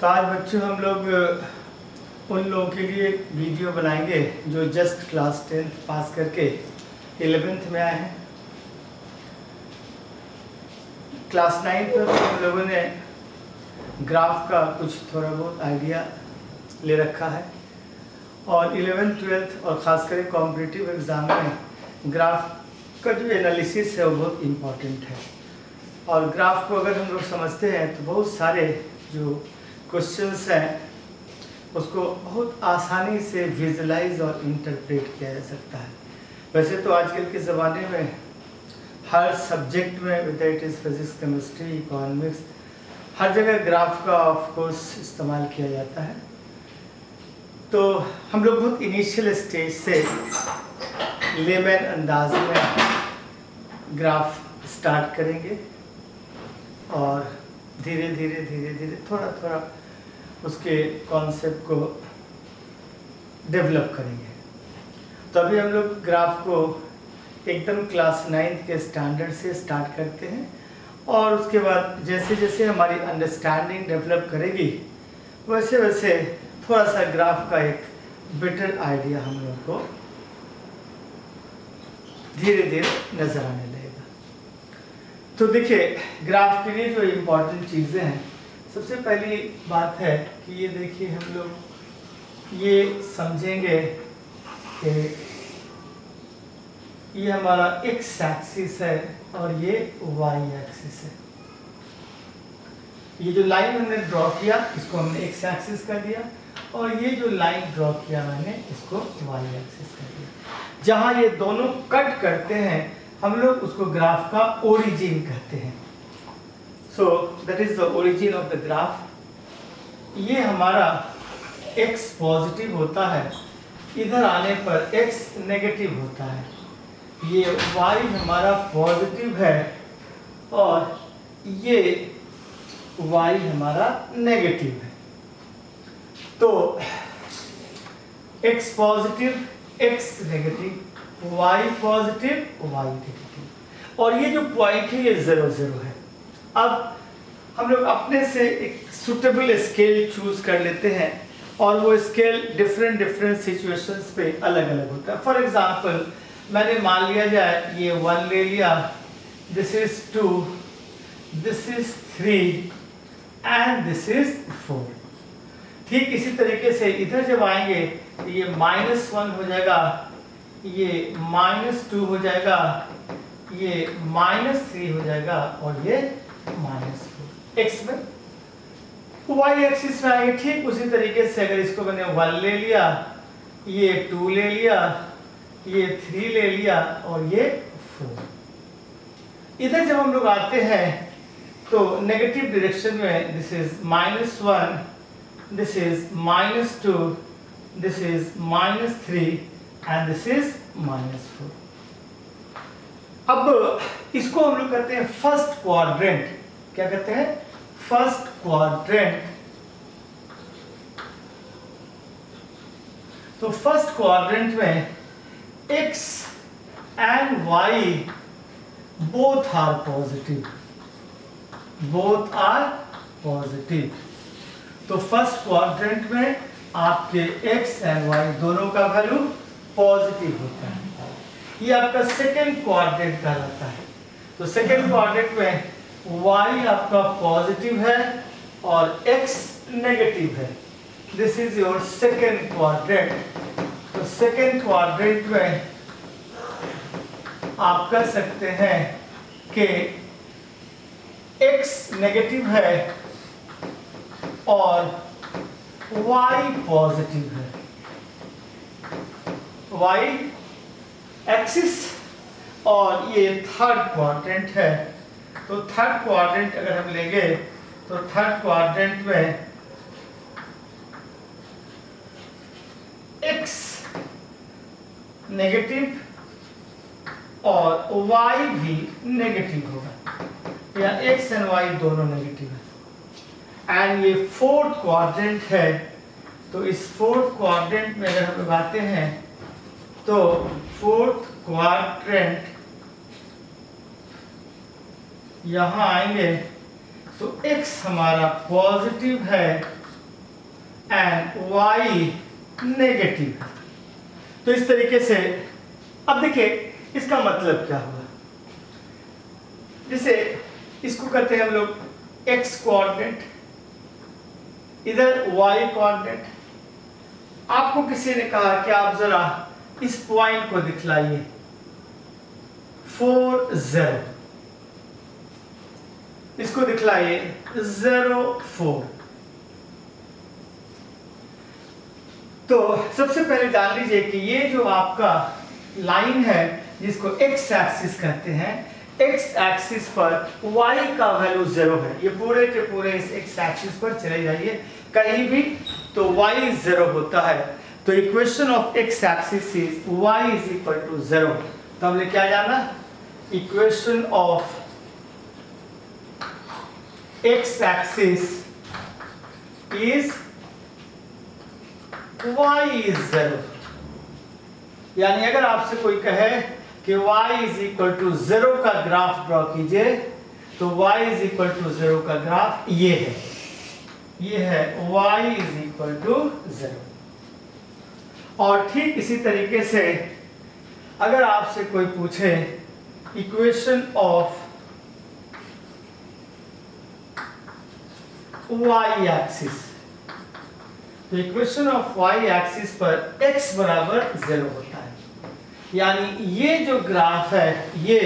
तो आज बच्चों हम लोग उन लोगों के लिए वीडियो बनाएंगे जो जस्ट क्लास 10th पास करके 11th में आए हैं। क्लास 9th में हम लोगों ने ग्राफ का कुछ थोड़ा बहुत आइडिया ले रखा है और 11th 12th और ख़ास करके कॉम्पिटिटिव एग्ज़ाम में ग्राफ का जो एनालिसिस है वो बहुत इम्पॉर्टेंट है। और ग्राफ को अगर हम लोग समझते हैं तो बहुत सारे जो क्वेश्चंस हैं उसको बहुत आसानी से विजुलाइज और इंटरप्रेट किया जा सकता है। वैसे तो आजकल के ज़माने में हर सब्जेक्ट में, with it is physics, chemistry, economics, हर जगह ग्राफ का ऑफ कोर्स इस्तेमाल किया जाता है। तो हम लोग बहुत इनिशियल स्टेज से लेमैन अंदाज में ग्राफ स्टार्ट करेंगे और धीरे धीरे थोड़ा थोड़ा उसके कॉन्सेप्ट को डेवलप करेंगे। तो अभी हम लोग ग्राफ को एकदम क्लास 9th के स्टैंडर्ड से स्टार्ट करते हैं और उसके बाद जैसे जैसे हमारी अंडरस्टैंडिंग डेवलप करेगी वैसे वैसे थोड़ा सा ग्राफ का एक बेटर आइडिया हम लोग को धीरे धीरे नज़र आने लगेगा। तो देखिए, ग्राफ के लिए जो इम्पोर्टेंट चीज़ें हैं, सबसे पहली बात है कि ये देखिए, हम लोग ये समझेंगे कि ये हमारा x एक्सिस है और ये y एक्सिस है। ये जो लाइन हमने ड्रॉ किया इसको हमने x एक्सिस कर दिया और ये जो लाइन ड्रॉ किया मैंने इसको y एक्सिस कर दिया। जहाँ ये दोनों कट करते हैं हम लोग उसको ग्राफ का ओरिजिन कहते हैं। So that is the origin of the graph. ये हमारा x पॉजिटिव होता है, इधर आने पर x नेगेटिव होता है। ये y हमारा पॉजिटिव है और ये y हमारा नेगेटिव है। तो x positive, x negative, y positive, y negative, और ये जो पॉइंट है ये 0 0 है। अब हम लोग अपने से एक सुटेबल स्केल चूज कर लेते हैं और वो स्केल डिफरेंट सिचुएशंस पे अलग अलग होता है। फॉर एग्जांपल मैंने मान लिया जाए ये 1 ले लिया, this is 2, this is 3 and this is 4। ठीक इसी तरीके से इधर जब आएंगे तो ये -1 हो जाएगा, ये -2 हो जाएगा, ये -3 हो जाएगा और ये -4 x में। y एक्सिस में आएंगे ठीक उसी तरीके से। अगर इसको मैंने 1 ले लिया, ये 2 ले लिया, ये 3 ले लिया और ये 4। इधर जब हम लोग आते हैं तो नेगेटिव डायरेक्शन में this is -1, this is -2, this is -3 and this is -4। अब इसको हम लोग कहते हैं फर्स्ट क्वाड्रेंट। क्या कहते हैं? First quadrant. तो फर्स्ट क्वाड्रेंट में x and y both are positive, both are positive। तो फर्स्ट क्वाड्रेंट में आपके x and y दोनों का वैल्यू पॉजिटिव होता है। ये आपका सेकेंड क्वाड्रेंट कहलाता है। तो सेकेंड क्वाड्रेंट में y आपका पॉजिटिव है और x नेगेटिव है। This is your second quadrant. तो सेकेंड क्वाड्रेंट में आप कह सकते हैं कि x नेगेटिव है और y पॉजिटिव है। y एक्सिस और ये थर्ड क्वाड्रेंट है। तो थर्ड क्वाड्रेंट अगर हम लेंगे तो थर्ड क्वाड्रेंट में x नेगेटिव और y भी नेगेटिव होगा, या x एंड y दोनों नेगेटिव है। एंड ये फोर्थ क्वाड्रेंट है। तो इस फोर्थ क्वाड्रेंट में अगर हम लोग आते हैं तो फोर्थ क्वाड्रेंट यहाँ आएंगे तो x हमारा पॉजिटिव है एंड y नेगेटिव। तो इस तरीके से अब देखिए इसका मतलब क्या हुआ। जैसे इसको करते हैं हम लोग x कोऑर्डिनेट, इधर y कोऑर्डिनेट। आपको किसी ने कहा कि आप जरा इस पॉइंट को दिखलाइए 4 0, इसको दिखलाइए 0 4। तो सबसे पहले जान लीजिए कि ये जो आपका लाइन है जिसको x एक्सिस कहते हैं, x एक्सिस पर y का वैल्यू 0 है। ये पूरे के पूरे इस x एक्सिस पर चले जाइए कहीं भी तो y 0 होता है। तो equation of x axis is y is equal to 0। तो हमने क्या जाना, equation of x axis is y is 0। यानी अगर आपसे कोई कहे कि y इज इक्वल टू 0 का ग्राफ ड्रॉ कीजिए, तो y इज इक्वल टू 0 का ग्राफ ये है, ये है y इज इक्वल टू 0। और ठीक इसी तरीके से अगर आपसे कोई पूछे इक्वेशन ऑफ y एक्सिस, तो इक्वेशन ऑफ y एक्सिस पर x बराबर 0 होता है। यानी ये जो ग्राफ है ये,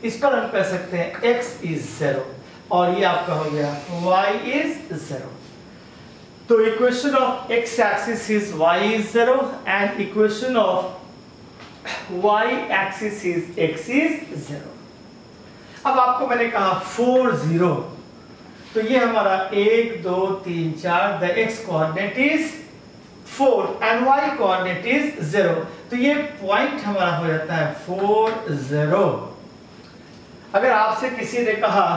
इस पर हम कह सकते हैं x इज 0 और ये आपका हो गया y इज 0। तो equation of x axis is y is 0 and equation of y axis is x is 0। अब आपको मैंने कहा 4 0, तो ये हमारा 1 2 3 4, the x coordinate is 4 and y coordinate is 0। तो ये पॉइंट हमारा हो जाता है 4 0। अगर आपसे किसी ने कहा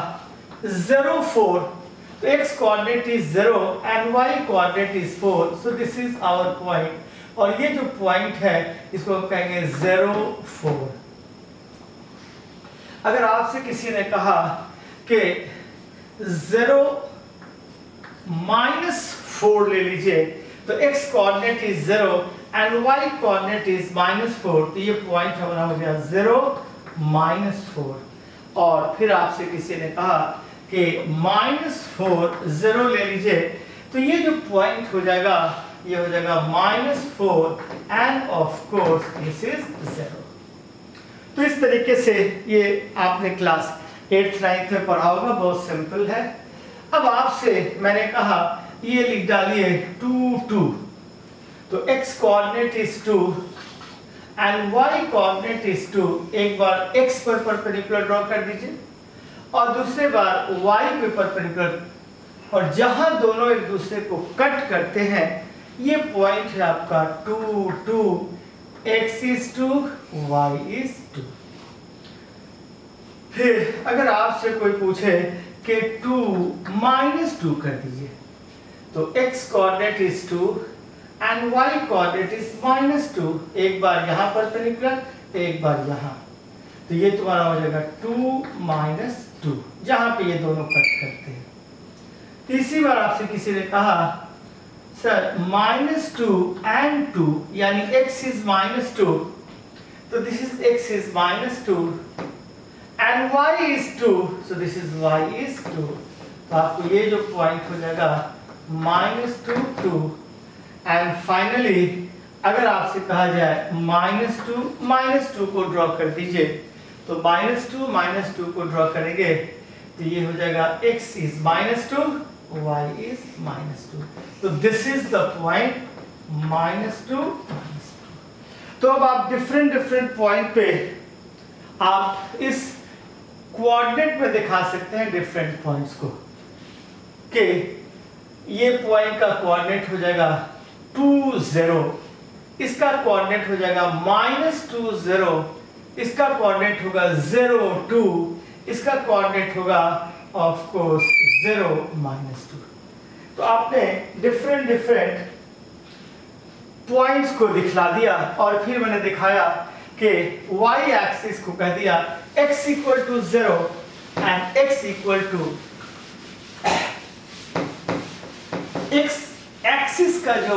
0 4, तो x coordinate is 0 and y coordinate is 4, so this is our point. और ये जो पॉइंट है इसको हम कहेंगे 0 4। अगर आपसे किसी ने कहा कि 0 -4 ले लीजिए, तो x coordinate is 0 and y coordinate is -4, तो ये पॉइंट हमारा हो गया 0 -4। और फिर आपसे किसी ने कहा कि -4 0 ले लीजिए, तो ये जो पॉइंट हो जाएगा ये हो जाएगा -4 end of course this is 0। तो इस तरीके से ये आपने क्लास 8th 9th में पढ़ा होगा, बहुत सिंपल है। अब आपसे मैंने कहा ये लिख डालिए 2 2, तो x coordinate is 2 and y coordinate is 2। एक बार x पर परपेंडिकुलर ड्रॉ कर दीजिए और दूसरे बार y पे परपेंडिकुलर, और जहां दोनों एक दूसरे को कट करते हैं ये पॉइंट है आपका 2 2, x इज 2 y इज 2। फिर अगर आपसे कोई पूछे कि 2 -2 कर दीजिए, तो x coordinate is 2 and y coordinate is -2। एक बार यहाँ परपेंडिकुलर, एक बार यहाँ, तो ये तुम्हारा हो जाएगा 2 -2, जहां पे ये दोनों कट करते हैं। तीसरी बार आपसे किसी ने कहा सर -2 एंड 2, यानी x इज -2, तो this is x is -2 and y is 2, so this is y is 2। तो आपको ये जो पॉइंट हो जाएगा -2 2। एंड फाइनली अगर आपसे कहा जाए -2 को ड्रॉ कर दीजिए, तो -2 को ड्रॉ करेंगे तो ये हो जाएगा x is -2 y is -2। तो दिस इज द पॉइंट -2 तो अब आप डिफरेंट पॉइंट पे आप इस कोऑर्डिनेट में दिखा सकते हैं डिफरेंट पॉइंट्स को, कि ये पॉइंट का कोऑर्डिनेट हो जाएगा 2 0, इसका कोऑर्डिनेट हो जाएगा -2 0, इसका कोऑर्डिनेट होगा 0 2, इसका कोऑर्डिनेट होगा ऑफ कोर्स 0 -2। तो आपने डिफरेंट पॉइंट्स को दिखला दिया और फिर मैंने दिखाया कि y एक्सिस को कह दिया x equal to 0 and x equal to x axis का जो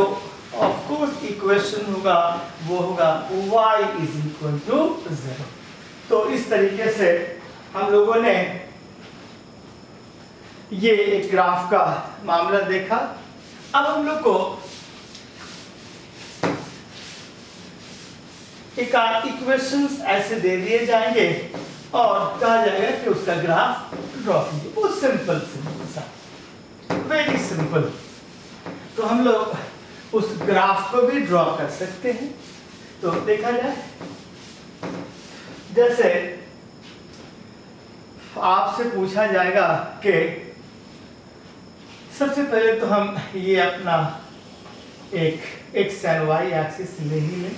ऑफ कोर्स इक्वेशन होगा वो होगा y इज इक्वल टू 0। तो इस तरीके से हम लोगों ने ये एक ग्राफ का मामला देखा। अब हम लोग को एक इक्वेशंस ऐसे दे दिए जाएंगे और कहा जाएगा कि उसका ग्राफ ड्रॉ कीजिए। बहुत सिंपल सा, वेरी सिंपल। तो हम लोग उस ग्राफ को भी ड्रॉ कर सकते हैं। तो देखा जाए, जैसे आपसे पूछा जाएगा कि सबसे पहले तो हम ये अपना एक x एंड y एक्सिस ले ही लें।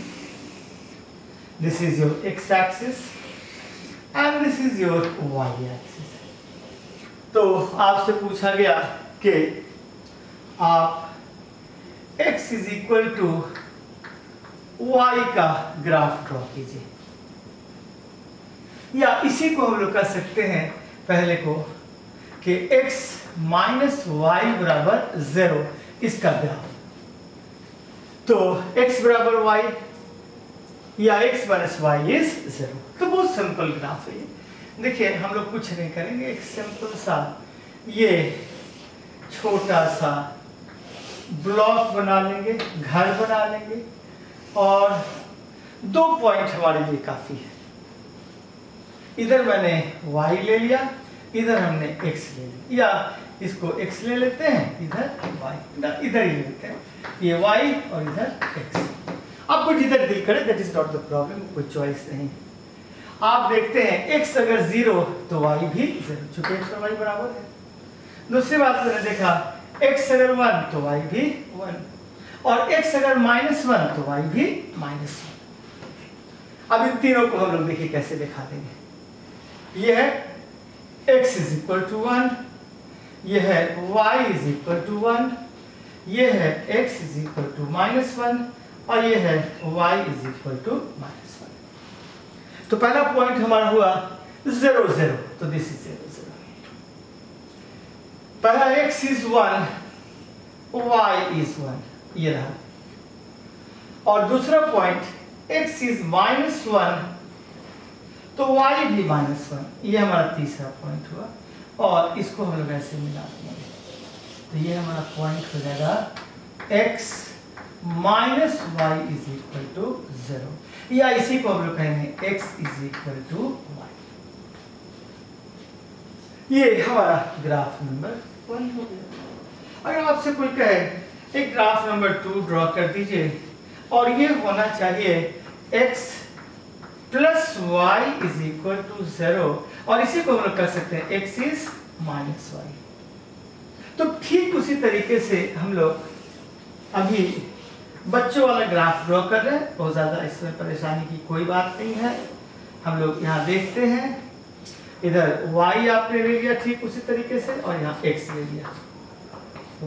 This is your x axis and this is your y axis. तो आपसे पूछा गया कि आप x is equal to y का ग्राफ ड्रॉ कीजिए, या इसी को हम लोग कर सकते हैं पहले को कि x माइनस वाई बराबर 0 इसका ग्राफ। तो x बराबर y या x माइनस वाई इज 0। तो बहुत सिंपल ग्राफ है ये। देखिए हम लोग कुछ नहीं करेंगे, एक सिंपल सा ये छोटा सा ब्लॉक बना लेंगे, घर बना लेंगे, और 2 पॉइंट हमारे लिए काफी है। इधर मैंने y ले लिया, इधर हमने x ले लिया, या इसको x ले लेते हैं, इधर y, इधर ही लेते हैं, ये y और इधर x। आपको जिधर दिल करे, that is not the problem, कोई चॉइस नहीं। आप देखते हैं x अगर 0 तो y भी 0, चूंकि x और y बराबर है। दूसरी बात मैंने देखा, x अगर 1 तो y भी 1, और x अगर -1 तो y भी -1। अब इन तीनों को हम लोग देखिए कैसे दिखा देंगे। यह है x इज इक्वल टू 1, यह है y इज इक्वल टू 1, यह है x इज इक्वल टू -1, और यह है y इज इक्वल टू -1। तो पहला पॉइंट हमारा हुआ 0 0, तो दिस इज 0 0। पहला x इज 1, y इज 1, ये रहा। और दूसरा पॉइंट x इज -1 तो y भी -1, ये हमारा तीसरा पॉइंट हुआ। और इसको हम लोग ऐसे मिला देंगे, तो ये हमारा पॉइंट हो जाएगा x minus y is equal to 0, या इसी को हम लोग कहेंगे x is equal to y। ये हमारा ग्राफ नंबर 1 हो गया। अगर आपसे कोई कहे एक ग्राफ नंबर 2 ड्रॉ कर दीजिए, और ये होना चाहिए x plus y is equal to 0, और इसी को हम लोग कर सकते हैं x इज माइनस वाई। तो ठीक उसी तरीके से हम लोग अभी बच्चों वाला ग्राफ ड्रॉ कर रहे हैं। बहुत ज़्यादा इसमें परेशानी की कोई बात नहीं है। हम लोग यहाँ देखते हैं, इधर y आपने ले लिया ठीक उसी तरीके से, और यहाँ x ले लिया,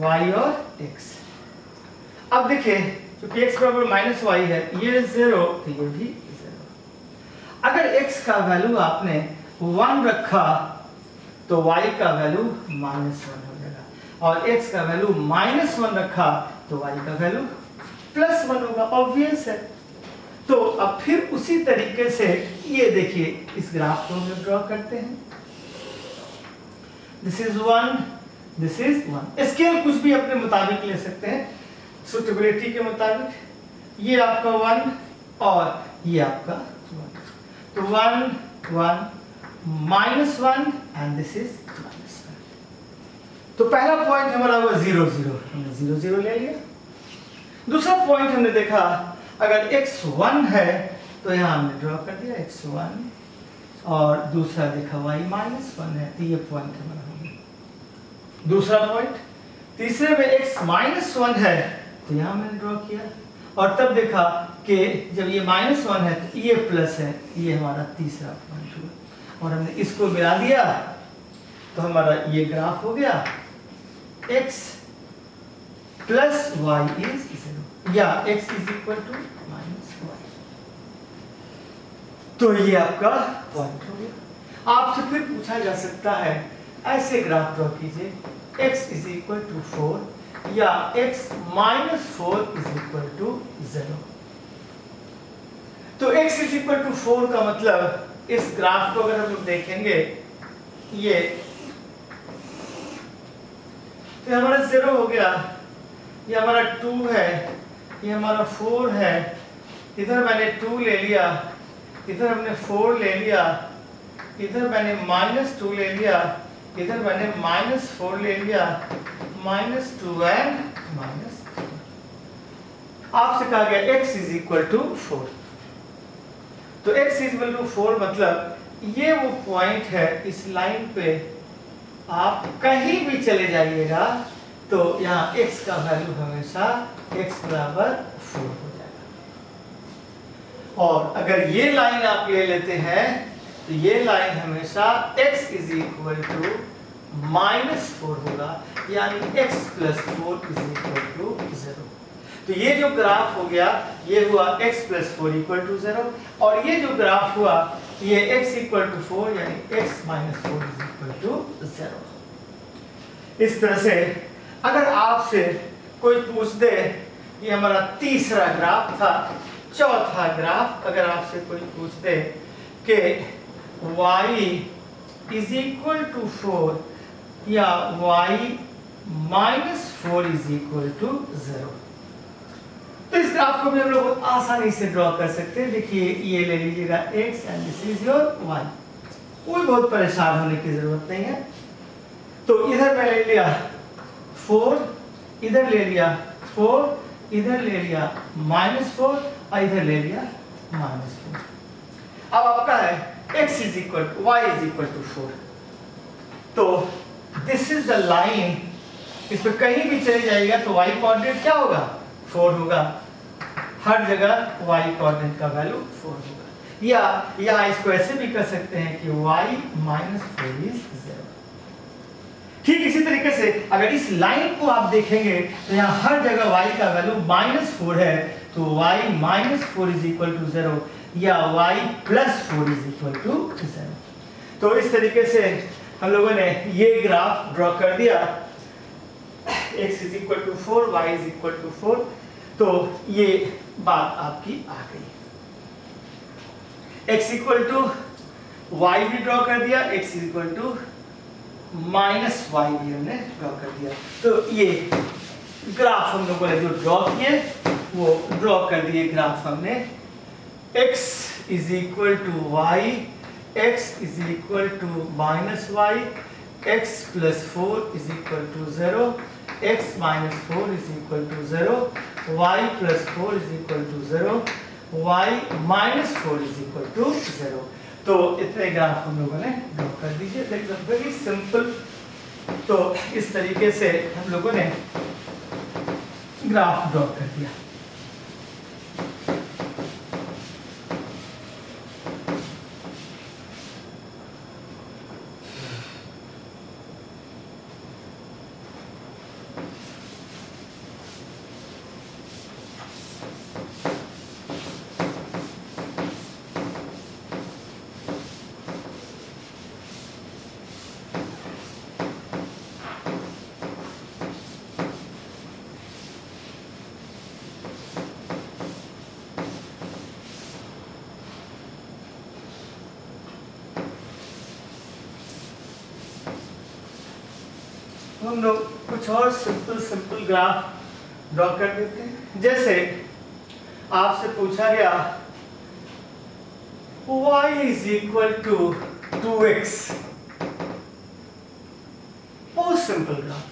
y और x। अब देखिए क्योंकि x बराबर -y है, ये 0 तो ये भी 0। अगर x का वैल्यू आपने 1 रखा तो y का वैल्यू -1 हो जाएगा, और x का वैल्यू -1 रखा तो y का वैल्यू +1 होगा, ऑब्वियस है। तो अब फिर उसी तरीके से ये देखिए इस ग्राफ को हम ड्रॉ करते हैं। This is 1, this is 1। Scale कुछ भी अपने मुताबिक ले सकते हैं, सुटेबिलिटी के मुताबिक। ये आपका 1 और ये आपका 1, तो 1 1 -1 एंड दिस इज -1। तो पहला पॉइंट हमारा हुआ 0 0, हमने 0 0 ले लिया। दूसरा पॉइंट हमने देखा अगर x 1 है तो यहाँ हमने ड्रॉ कर दिया x 1, और दूसरा देखा y -1 है, तो ये पॉइंट हमारा हो गया दूसरा पॉइंट। तीसरे में x -1 है तो यहाँ मैंने ड्रॉ किया, और तब देखा कि जब ये -1 है तो ये प्लस है, ये हमारा तीसरा पॉइंट हुआ, और हमने इसको मिला दिया तो हमारा ये ग्राफ हो गया x प्लस y इज 0, या x is equal to -y। तो ये आपका पॉइंट हो गया। आपसे फिर पूछा जा सकता है ऐसे ग्राफ ड्रॉ कीजिए, x इज इक्वल टू 4, या x minus 4 is equal to 0। तो x इज इक्वल टू 4 का मतलब इस ग्राफ को अगर हम लोग देखेंगे ये तो हमारा 0 हो गया, ये हमारा 2 है, ये हमारा 4 है, इधर मैंने 2 ले लिया, इधर हमने 4 ले लिया, इधर मैंने -2 ले लिया, इधर मैंने -4 ले लिया, -2 एंड -4। आपसे कहा गया x इज इक्वल टू 4। तो x इज इक्वल टू 4 मतलब ये वो पॉइंट है, इस लाइन पे आप कहीं भी चले जाइएगा तो यहाँ x का वैल्यू हमेशा x बराबर 4 हो जाएगा। और अगर ये लाइन आप ले लेते हैं तो ये लाइन हमेशा x इज इक्वल टू -4 होगा, यानी x plus 4 is equal to 0। तो ये जो ग्राफ हो गया ये हुआ x प्लस 4 इक्वल टू 0, और ये जो ग्राफ हुआ ये x इक्वल टू 4 यानी x minus 4 is equal to 0। इस तरह से अगर आपसे कोई पूछ दे, ये हमारा तीसरा ग्राफ था, चौथा ग्राफ अगर आपसे कोई पूछ दे कि y इज इक्वल टू 4 या y minus 4 is equal to 0, तो इस ग्राफ को भी हम लोग बहुत आसानी से ड्रॉ कर सकते हैं। देखिए ये ले लीजिएगा x and this is your y, कोई बहुत परेशान होने की जरूरत नहीं है। तो इधर मैं ले लिया 4, इधर ले लिया 4, इधर ले लिया -4 और इधर ले लिया -4। अब आपका है x is equal to y is equal to 4। तो दिस इज द लाइन, इस पे कहीं भी चले जाएगा तो y कोऑर्डिनेट क्या होगा 4 होगा, हर जगह y कोऑर्डिनेट का वैल्यू 4 होगा। या यहाँ इसको ऐसे भी कर सकते हैं कि y माइनस 4 इज 0। ठीक इसी तरीके से अगर इस लाइन को आप देखेंगे तो यहाँ हर जगह y का वैल्यू -4 है, तो y minus 4 is equal to 0 या y plus 4 is equal to 0। तो इस तरीके से हम लोगों ने ये ग्राफ ड्रॉ कर दिया, x is equal to 4, y is equal to 4। तो ये बात आपकी आ गई। x इक्वल टू y भी ड्रॉ कर दिया, x is equal to minus y भी हमने ड्रॉ कर दिया। तो ये ग्राफ हम लोगों ने जो ड्रॉ किए वो ड्रॉ कर दिए ग्राफ हमने। x is equal to y, x is equal to minus y, x plus 4 is equal to 0, x minus 4 is equal to 0, y plus 4 is equal to 0, y minus 4 is equal to 0। तो इतने graph हम लोगों ने draw कर दीजिए, very simple. तो इस तरीके से हम लोगों ने ग्राफ ड्रॉ कर दिया। हम लोग कुछ और सिंपल ग्राफ ड्रॉ कर देते हैं। जैसे आपसे पूछा गया y is equal to 2x, बहुत सिंपल ग्राफ।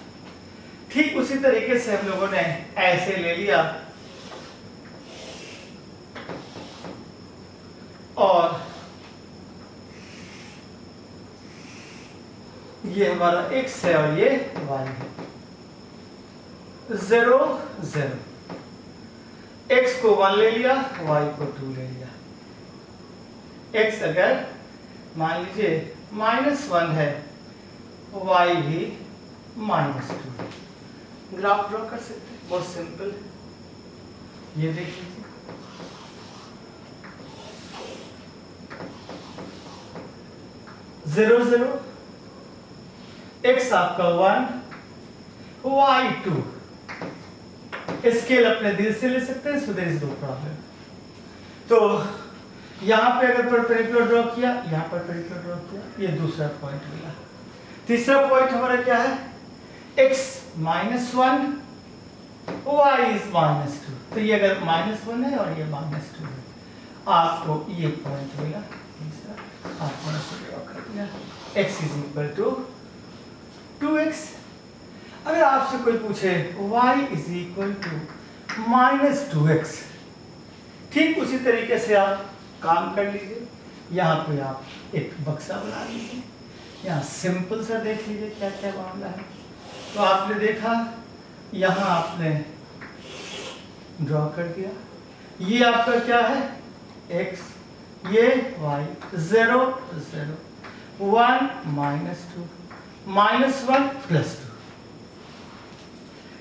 ठीक उसी तरीके से हम लोगों ने ऐसे ले लिया और ये हमारा x है और ये y है। 0 0, x को 1 ले लिया, y को 2 ले लिया। x अगर मान लीजिए -1 है, y भी -2 है। ग्राफ ड्रॉ कर सकते हैं, बहुत सिंपल। ये देख लीजिए, ज़ीरो ज़ीरो, x आपका 1, y 2, स्केल अपने दिल से ले सकते हैं, so there is no problem. तो यहाँ पे अगर परपेंडिकुलर ड्रॉ किया, यहाँ परपेंडिकुलर ड्रॉ किया, ये दूसरा पॉइंट मिला। तीसरा पॉइंट हमारा क्या है, x -1 y is -2। तो ये अगर -1 है और ये -2 है, आपको ये पॉइंट मिला। तीसरा आपने ड्रॉ कर दिया, x is equal to 2x। अगर आपसे कोई पूछे y is equal to -2x, ठीक उसी तरीके से आप काम कर लीजिए। यहाँ पे आप एक बक्सा बना लीजिए, यहाँ सिंपल सा देख लीजिए क्या क्या मामला है। तो आपने देखा, यहाँ आपने ड्रॉ कर दिया, ये आपका क्या है x, ये y, 0 0 1 -2 -1 +2।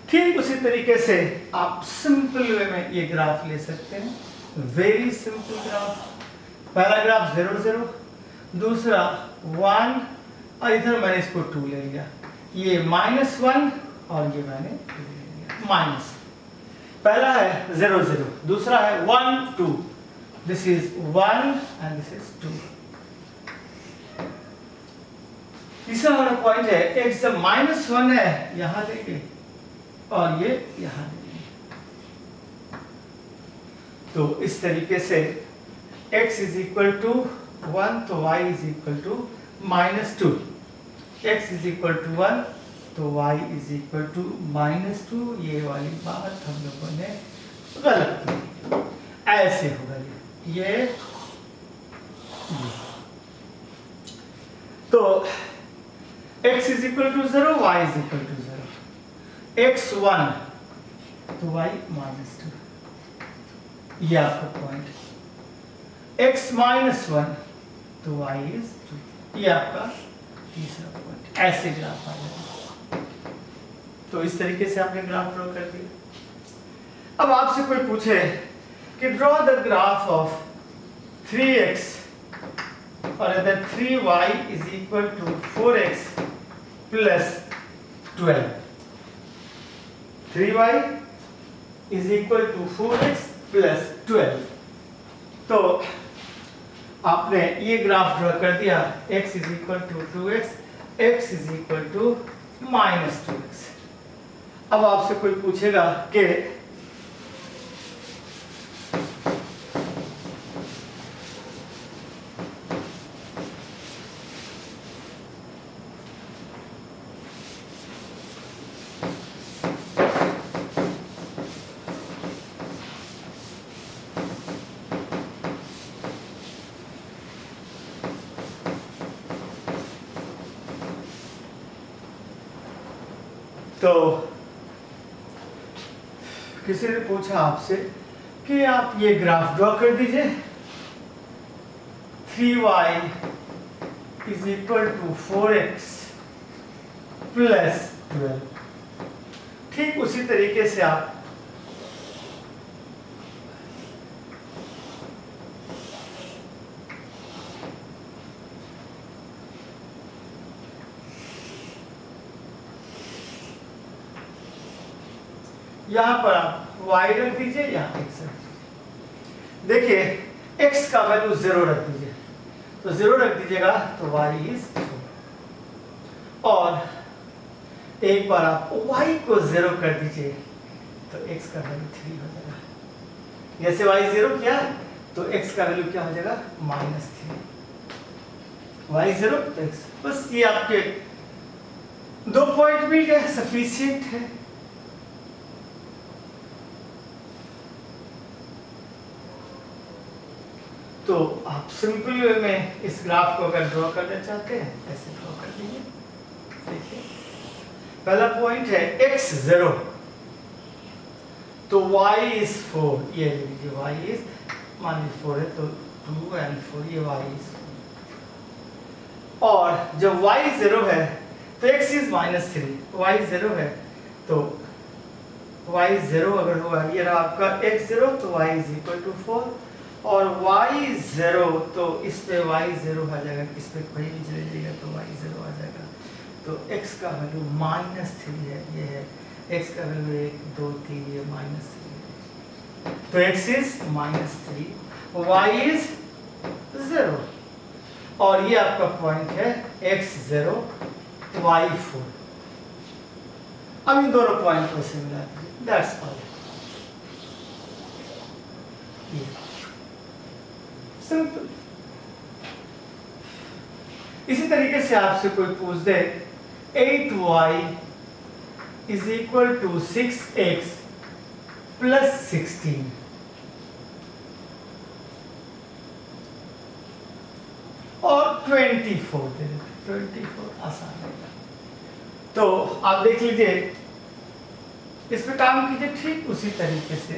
ठीक उसी तरीके से आप सिंपल वे में ये ग्राफ ले सकते हैं, वेरी सिंपल ग्राफ। पहला ग्राफ 0 0, दूसरा 1 और इधर मैंने इसको 2 ले लिया, ये -1 और ये मैंने 2 ले लिया माइनस। पहला है 0 0, दूसरा है 1 2, this is 1 and this is 2। तीसरा हमारा पॉइंट है x जब -1 है यहां देंगे और ये यहां देंगे। तो इस तरीके से x is equal to 1 तो y is equal to -2, x is equal to 1 तो y is equal to -2। ये वाली बात हम लोगों ने गलत की, ऐसे होगा ये। तो x is equal to 0, y is equal to 0, x 1 तो y -2, ये आपका पॉइंट। x -1 तो y is 2, ये आपका तीसरा पॉइंट। ऐसे ग्राफ आ जाएगा। तो इस तरीके से आपने ग्राफ ड्रॉ कर दिया। अब आपसे कोई पूछे कि draw the graph of 3x और other 3y is equal to 4x plus 12, 3y is equal to 4x plus 12। तो आपने ये ग्राफ ड्रॉ कर दिया, x is equal to 2x, x is equal to -2x। अब आपसे कोई पूछेगा कि तो किसी ने पूछा आपसे कि आप ये ग्राफ ड्रॉ कर दीजिए, 3y is equal to 4x plus 12। ठीक उसी तरीके से आप यहां पर आप y रख दीजिए, यहां x रख दीजिए। देखिए x का वैल्यू 0 रख दीजिए, तो 0 रख दीजिएगा तो y is 4। और एक बार आप y को 0 कर दीजिए तो x का वैल्यू 3 हो जाएगा। जैसे y 0 किया तो x का वैल्यू क्या हो जाएगा -3, y 0 तो x। बस ये आपके 2 पॉइंट मिल गए, सफिशिएंट है। तो आप सिंपल वे में इस ग्राफ को अगर ड्रॉ करना चाहते हैं ऐसे ड्रॉ कर दीजिए। देखिए पहला पॉइंट है x 0 तो y is 4, ये ले लीजिए y is मान लीजिए 4 है तो 2 and 4, ये y is 4। और जब y 0 है तो x is -3, y 0 है तो y 0 अगर हुआ, ये रहा आपका x 0 तो y is equal to 4 और y 0 तो इस पे y 0 आ जाएगा, इस पे कोई भी चले जाएगा तो y 0 आ जाएगा। तो x का वैल्यू -3 है, ये है x का वैल्यू 1 2 3 ये -3, तो x इज -3, y इज 0, और ये आपका पॉइंट है x0 y4। अब इन दोनों पॉइंट को से मिला दीजिए, दैट्स ऑल। सिंपल। इसी तरीके से आपसे कोई पूछ दे 8y is equal to 6x plus 16, और 24 दे देते, 24 आसान है। तो आप देख लीजिए, इस पे काम कीजिए ठीक उसी तरीके से।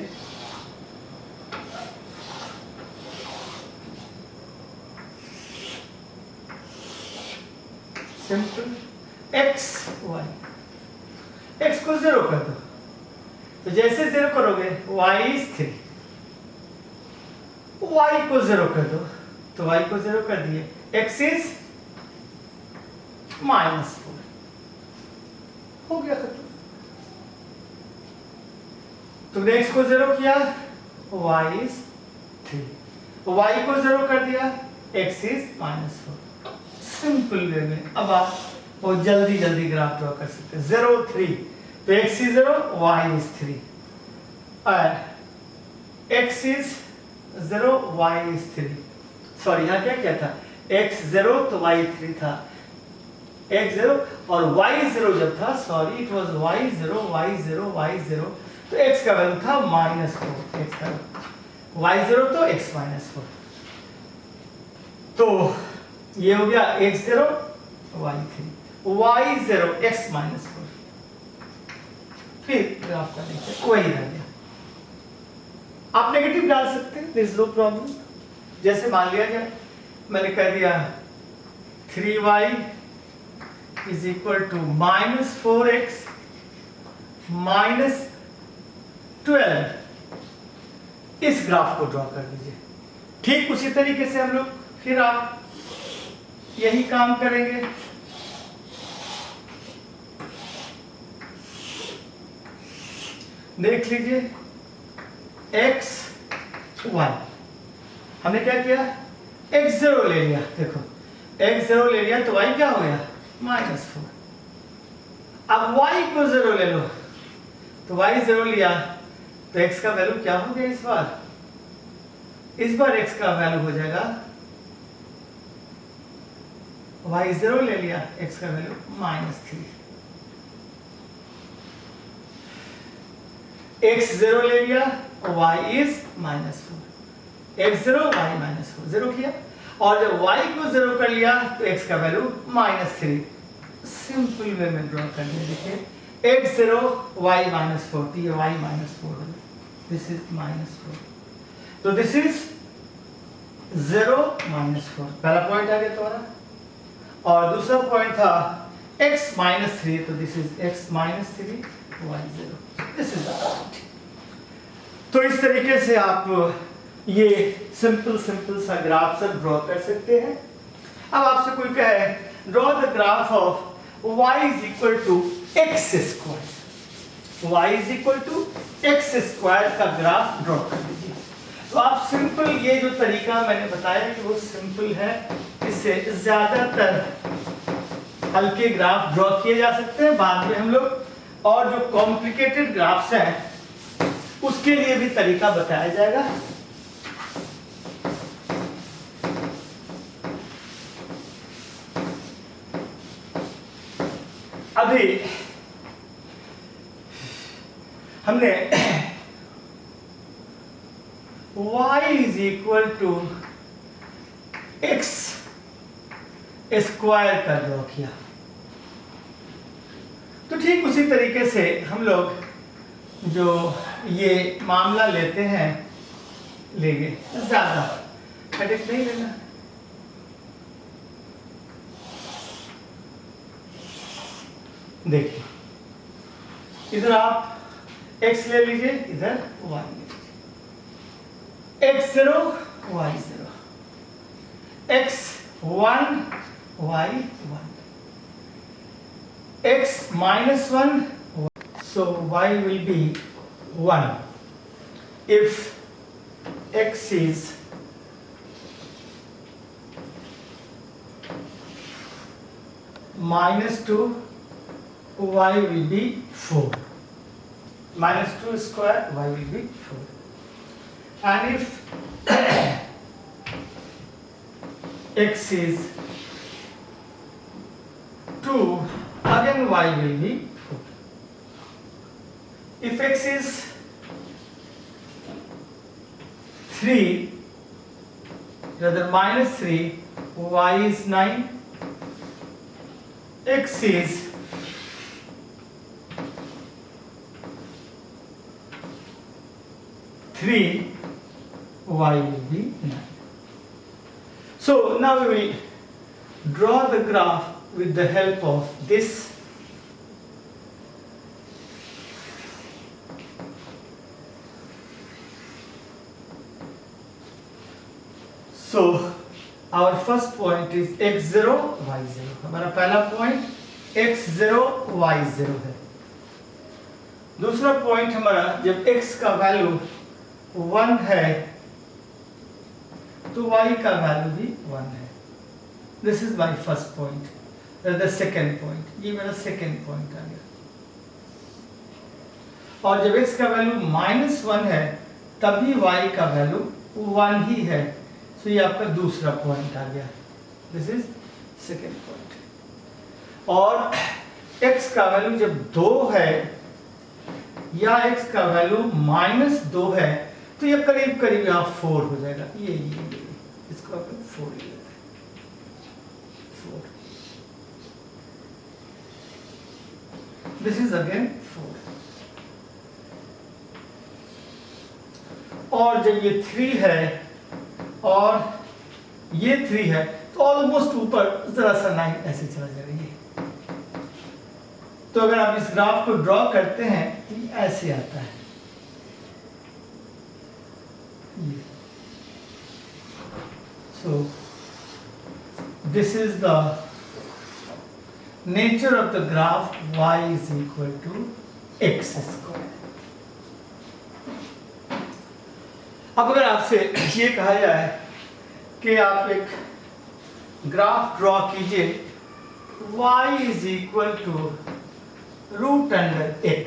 सिंपल। x y, x को 0 कर दो, तो जैसे 0 करोगे y इज 3, y को 0 कर दो, तो y को 0 कर दिए, x इज -4, हो गया खत्म। तुमने x को 0 किया, y इज 3, y को 0 कर दिया, x इज -4। सिंपल वे में अब आप बहुत जल्दी जल्दी ग्राफ ड्रॉ कर सकते हैं। 0 3, तो x इज 0 y इज 3, और x is 0 y is 3, sorry यहाँ क्या क्या था, x 0 तो y 3 था, x 0 और y 0 जब था, sorry it was y 0 y 0 y 0, तो x का वैल्यू था -4, x का y 0 तो x -4, तो ये हो गया x 0 y 3 y 0 x -4। फिर ग्राफ का देखिए वही रह गया। आप नेगेटिव डाल सकते हैं, दिस नो प्रॉब्लम। जैसे मान लिया जाए मैंने कह दिया 3y is equal to -4x -12, इस ग्राफ को ड्रॉ कर दीजिए। ठीक उसी तरीके से हम लोग फिर आप यही काम करेंगे। देख लीजिए x y, हमने क्या किया, x0 ले लिया, देखो x0 ले लिया तो y क्या हो गया -4। अब y को 0 ले लो, तो y 0 लिया तो x का वैल्यू क्या हो गया, इस बार x का वैल्यू हो जाएगा, y 0 ले लिया, x का वैल्यू -3, x 0 ले लिया, y इज -4, x 0 y -4, 0 किया, और जब y को 0 कर लिया तो x का वैल्यू -3। सिंपल वे में ड्रॉ करने देखिए, x 0 y -4, तो ये y -4 हो, दिस इज -4, तो दिस इज 0 -4, पहला पॉइंट आ गया तुम्हारा, और दूसरा पॉइंट था x -3, तो this is x -3 y 0, this is the point. तो इस तरीके से आप ये सिंपल सा ग्राफ सब ड्रॉ कर सकते हैं। अब आपसे कोई कहे draw the graph of y is equal to x square, y is equal to x square का ग्राफ ड्रॉ कर दीजिए। तो आप सिंपल ये जो तरीका मैंने बताया कि वो सिंपल है, इससे ज्यादातर हल्के ग्राफ ड्रॉ किए जा सकते हैं। बाद में हम लोग और जो कॉम्प्लिकेटेड ग्राफ्स हैं उसके लिए भी तरीका बताया जाएगा। अभी हमने y is equal to x square का ड्रॉ किया, तो ठीक उसी तरीके से हम लोग जो ये मामला लेते हैं, लेंगे, ज्यादा हेडेक नहीं लेना। देखिए इधर आप x ले लीजिए, इधर y ले लीजिए, x0 y0, x1 y1, x -1 So y will be 1 if x is -2, y will be 4. -2 square, y will be 4. And if x is 2, again y will be 4. If x is 3, rather -3, y is 9. X is 3, y will be 9. So now we will draw the graph with the help of this. So our first point is x0, y0. हमारा पहला point x0, y0 है. दूसरा point हमारा जब x का value 1 है तो y का वैल्यू भी 1 है. This is my first point. The second point, ये मेरा सेकेंड पॉइंट आ गया. और जब x का वैल्यू -1 है तभी y का वैल्यू 1 ही है. तो ये आपका दूसरा पॉइंट आ गया. This is second point. और x का वैल्यू जब 2 है या x का वैल्यू -2 है तो ये करीब करीब यहाँ 4 हो जाएगा. ये इसको अपन 4 ले लेते हैं. 4. This is again 4. और जब ये 3 है और ये 3 है तो ऑलमोस्ट ऊपर जरा सा 9 ऐसे चला जाएगा. तो अगर आप इस ग्राफ को ड्रॉ करते हैं तो ये ऐसे आता है. So this is the nature of the graph y is equal to x square. अब अगर आपसे ये कहा जाए कि आप एक ग्राफ ड्रॉ कीजिए y is equal to √x,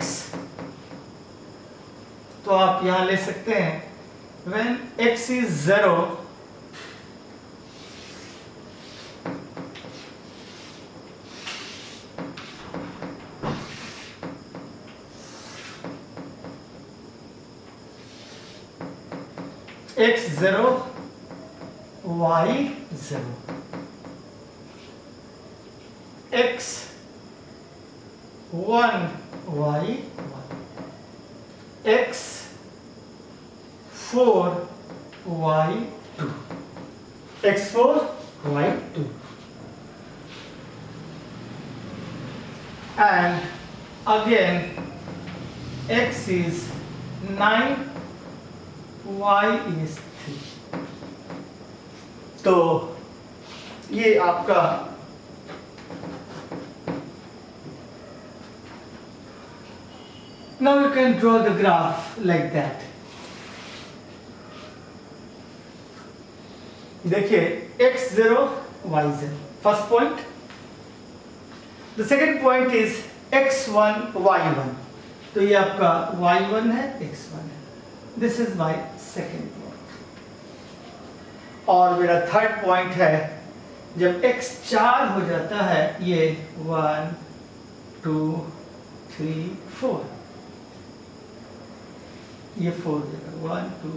तो आप यहां ले सकते हैं when x is 0 x 0 y 0, x 1 y 1, x 4 y 2, x 4 y 2, and again x is 9 y is 3. तो ये आपका now you can draw the graph like that. देखिए x0 y0 first point. The second point is x1 y1. तो ये आपका y1 है, x1 है. This is my second point. और मेरा थर्ड पॉइंट है जब x 4 हो जाता है, ये 1 2 3 4, ये 4 देगा 1 2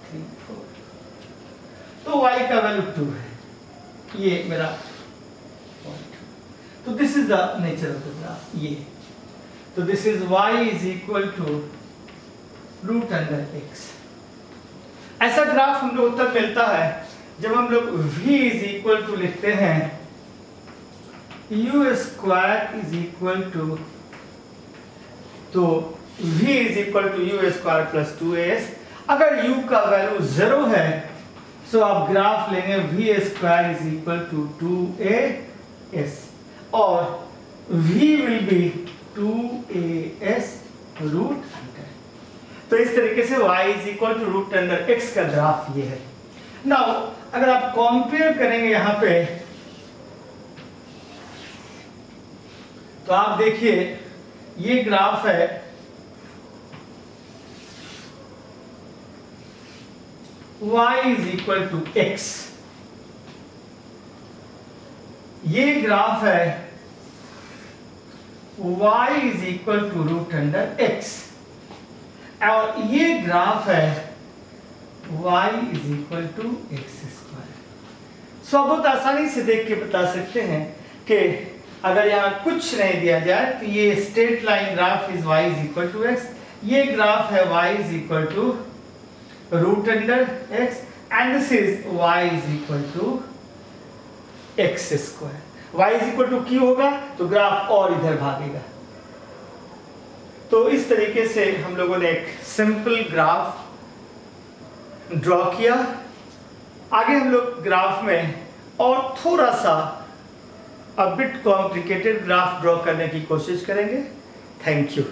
3 4, तो y का वैल्यू 2 है. ये मेरा पॉइंट. तो this is the nature of the graph. ये तो this is y is equal to √x. ऐसा ग्राफ हम लोग तब मिलता है जब हम लोग v इज इक्वल टू लिखते हैं u square is equal to, तो v is equal to u square plus 2as. अगर u का वैल्यू 0 है तो आप ग्राफ लेंगे v square is equal to 2as और v will be 2as root under. तो इस तरीके से y is equal to root under x का ग्राफ ये है। नाउ अगर आप कंपेयर करेंगे यहां पे तो आप देखिए ये ग्राफ है y is equal to x, ये ग्राफ है y is equal to root under x, और ये ग्राफ है y is equal to x square. So बहुत आसानी से देख के बता सकते हैं कि अगर यहाँ कुछ नहीं दिया जाए तो ये straight line graph is y is equal to x, ये ग्राफ है y is equal to root under x, and this is y is equal to x square. y is equal to q होगा तो graph और इधर भागेगा। तो इस तरीके से हम लोगों ने एक सिंपल ग्राफ ड्रॉ किया। आगे हम लोग ग्राफ में और थोड़ा सा a bit complicated graph draw करने की कोशिश करेंगे। Thank you.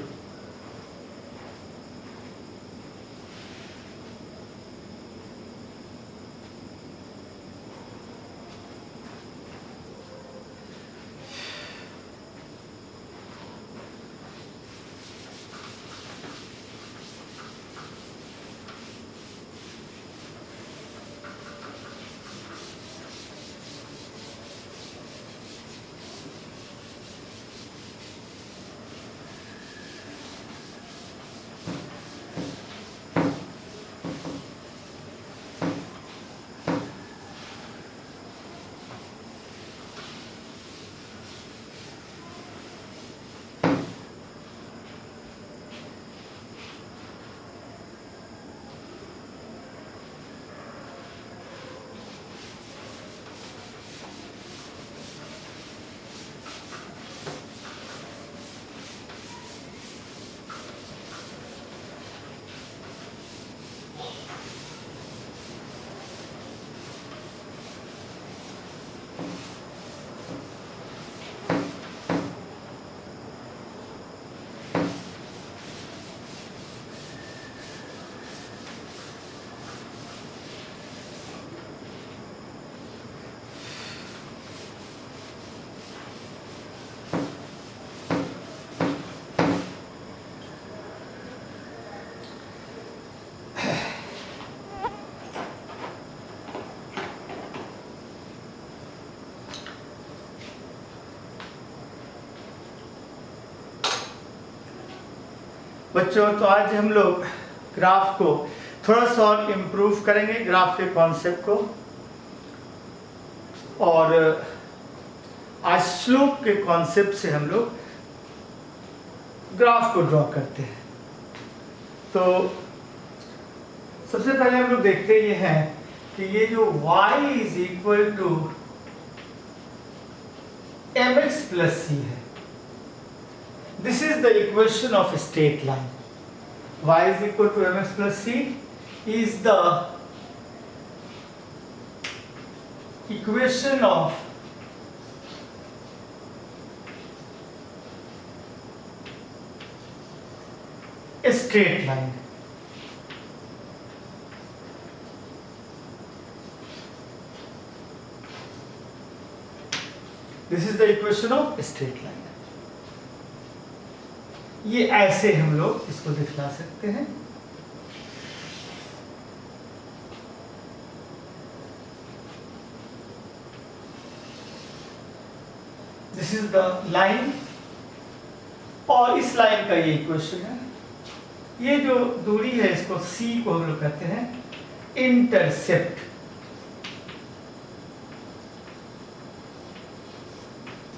बच्चों, तो आज हम लोग ग्राफ को थोड़ा सा और इम्प्रूव करेंगे, ग्राफ के कॉन्सेप्ट को, और आज स्लोप के कॉन्सेप्ट से हम लोग ग्राफ को ड्रॉ करते हैं। तो सबसे पहले हम लोग देखते ये हैं कि ये जो y is equal to mx plus c है, this is the equation of a straight line. Y is equal to mx plus c is the equation of a straight line. This is the equation of a straight line. ये ऐसे हम लोग इसको दिखला सकते हैं। This is the line, और इस लाइन का ये इक्वेशन है। ये जो दूरी है इसको c को हम लोग कहते हैं इंटरसेप्ट।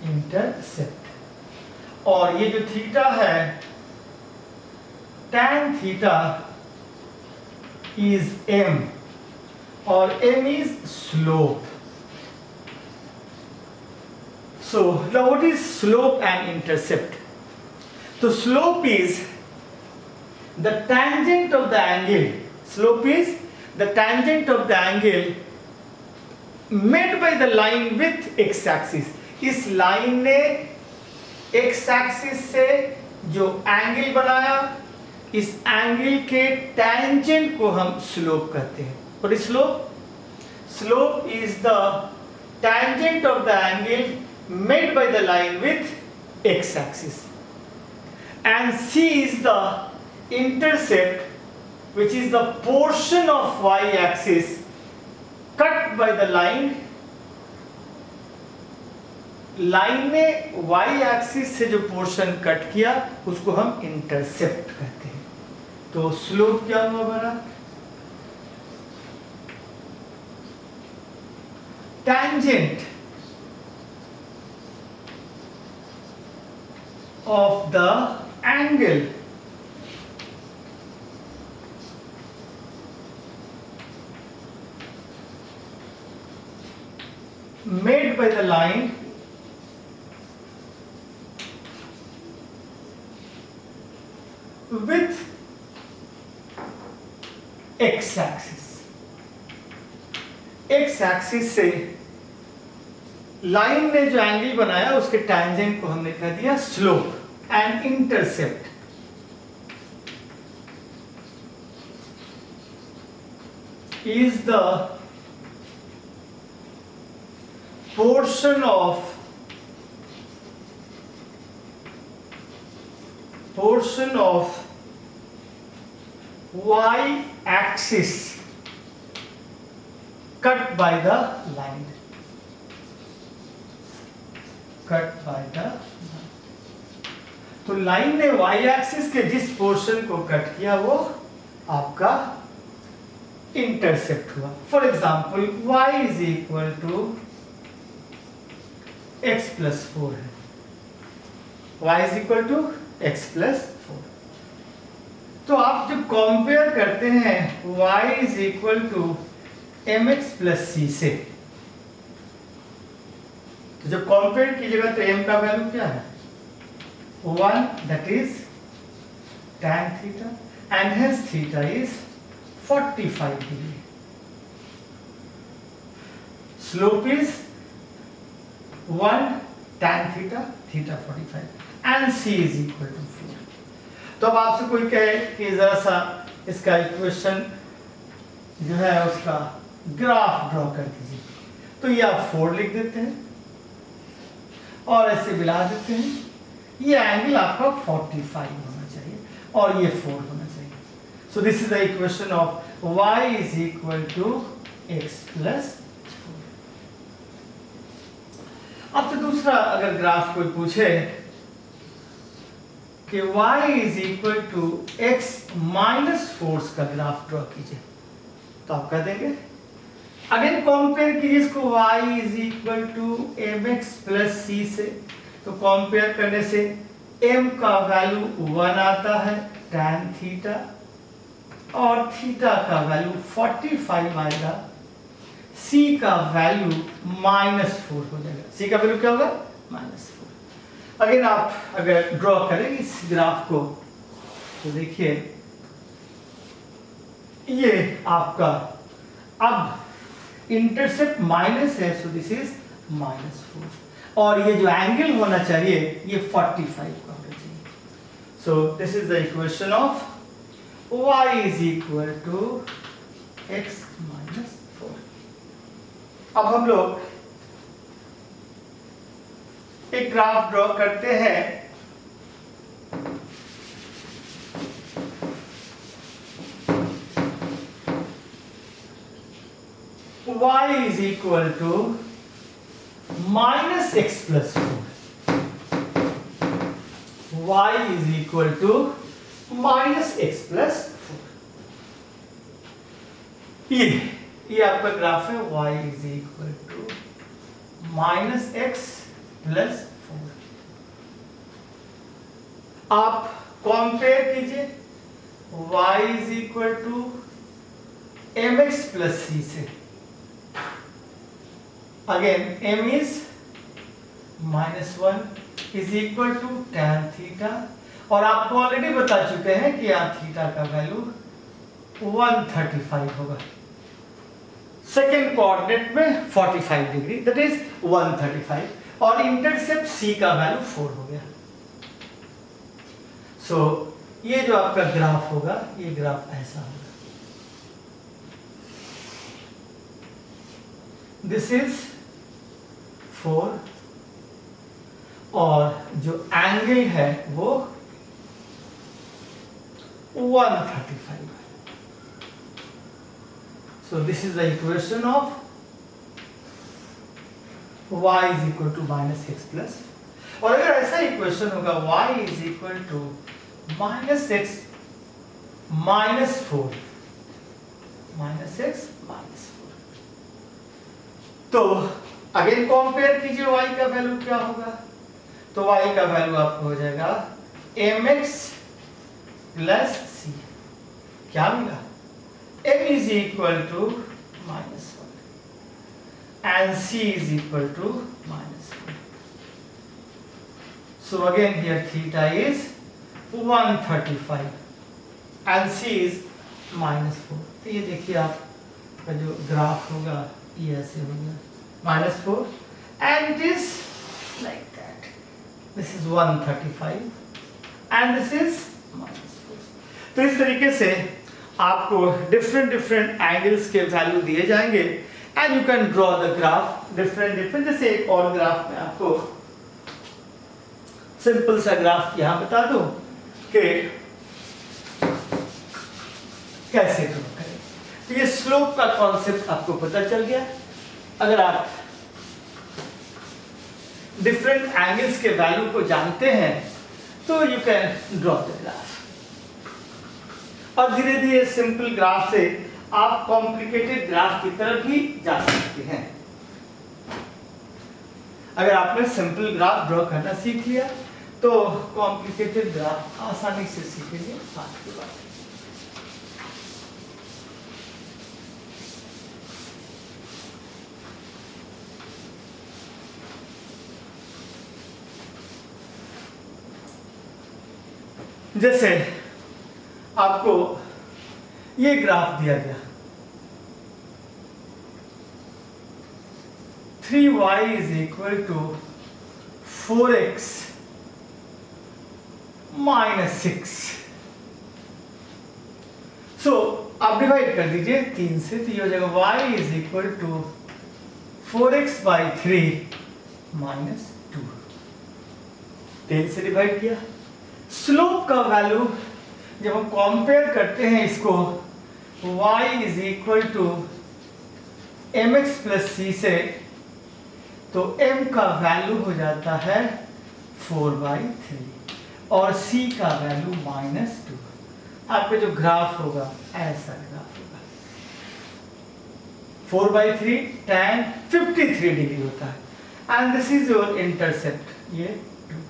इंटरसेप्ट, और ये जो थीटा है, tan थीटा इज m, और m is slope. So now what is slope and intercept? तो slope is the tangent of the angle. Slope is the tangent of the angle made by the line with x axis. इस line ने x axis से जो angle बनाया, इस angle के tangent को हम स्लोप कहते हैं। और slope is the tangent of the angle made by the line with x axis, and c is the intercept which is the portion of y axis cut by the line ने y axis से जो portion cut किया उसको हम intercept कहते हैं। तो slope क्या हुआ हमारा? tangent of the angle made by the line with x axis। x axis से लाइन ने जो एंगल बनाया उसके टैंजेंट को हमने कह दिया slope, and intercept is the portion of y axis cut by the line, तो लाइन ने y एक्सिस के जिस पोर्शन को कट किया वो आपका इंटरसेप्ट हुआ। For example y is equal to x plus 4 है, y is equal to x plus 4। तो आप जब कंपेयर करते हैं y is equal to mx plus c से, तो जब कंपेयर कीजिएगा तो m का वैल्यू क्या है? 1, that is tan theta, and hence theta is 45 degree. Slope is 1 tan theta, theta 45, and c is equal to 4. तो अब आपसे कोई कहे कि जरा सा इसका इक्वेशन जो है उसका ग्राफ ड्रॉ कर दीजिए, तो ये आप 4 लिख देते हैं और ऐसे मिला देते हैं। ये एंगल आपका 45 होना चाहिए और ये 4 होना चाहिए। So this is the equation of y is equal to x plus 4। अब तो दूसरा अगर ग्राफ कोई पूछे कि y is equal to x minus 4 का ग्राफ ड्रॉ कीजिए, तो आप कह देंगे, अगेन कंपेयर कीजिए इसको y is equal to mx plus c से, तो कंपेयर करने से m का वैल्यू 1 आता है tan थीटा, और थीटा का वैल्यू 45 आएगा, c का वैल्यू -4 हो जाएगा। c का वैल्यू क्या होगा? -4। अगेन आप अगर ड्रॉ करें इस ग्राफ को तो देखिए ये आपका अब इंटरसेप्ट माइनस है, सो दिस इज -4, और ये जो एंगल होना चाहिए ये 45 का होना चाहिए। So this is the equation of y is equal to x minus 4। अब हम लोग एक ग्राफ ड्रॉ करते हैं y is equal to minus x plus 4. y is equal to minus x plus 4. ये आपका ग्राफ है, y is equal to minus x plus 4। आप कंपेयर कीजिए y is equal to mx plus c से। Again, m is -1 is equal to tan theta, और आपको already बता चुके हैं कि यहाँ थीटा का वैल्यू 135 होगा, सेकेंड कोऑर्डिनेट में 45 डिग्री, दैट इज 135, और इंटरसेप्ट c का वैल्यू 4 हो गया। सो ये जो आपका ग्राफ होगा, ये ग्राफ ऐसा होगा। दिस इज 4 और जो एंगल है वो 135 है। सो this is the equation of y is equal to minus x plus, और अगर ऐसा इक्वेशन होगा y is equal to minus x minus 4, minus x minus 4, तो अगेन कंपेयर कीजिए y का वैल्यू क्या होगा, तो y का वैल्यू आपको हो जाएगा mx प्लस c, क्या मिला, m is equal to minus 1 and c is equal to minus 1. So again here theta is 135 and c is minus 4. तो ये देखिए आपका जो ग्राफ होगा ये ऐसे होगा -4 and it is like that. This is 135 and this is -4. तो इस तरीके से आपको डिफरेंट एंगल्स के वैल्यू दिए जाएंगे and you can draw the graph different. जैसे एक और ग्राफ में आपको सिंपल सा ग्राफ यहां बता दूं कि कैसे ड्रॉ करें। तो ये स्लोप का कॉन्सेप्ट आपको पता चल गया। अगर आप डिफरेंट एंगल्स के वैल्यू को जानते हैं तो you can draw the graph, और धीरे धीरे सिंपल ग्राफ से आप कॉम्प्लिकेटेड ग्राफ की तरफ भी जा सकते हैं। अगर आपने सिंपल ग्राफ ड्रॉ करना सीख लिया तो कॉम्प्लिकेटेड ग्राफ आसानी से सीखेंगे बात की बात। जैसे आपको ये ग्राफ दिया गया 3y is equal to 4x minus 6. So आप डिवाइड कर दीजिए 3 से, तो ये हो जाएगा y is equal to 4x by 3 minus 2. 3 से डिवाइड किया। स्लोप का वैल्यू जब हम कंपेयर करते हैं इसको y is equal to mx plus c से, तो m का वैल्यू हो जाता है 4/3 और c का वैल्यू -2। आपका जो ग्राफ होगा ऐसा ग्राफ होगा, 4/3 tan 53 डिग्री होता है and this is your intercept, ये 2।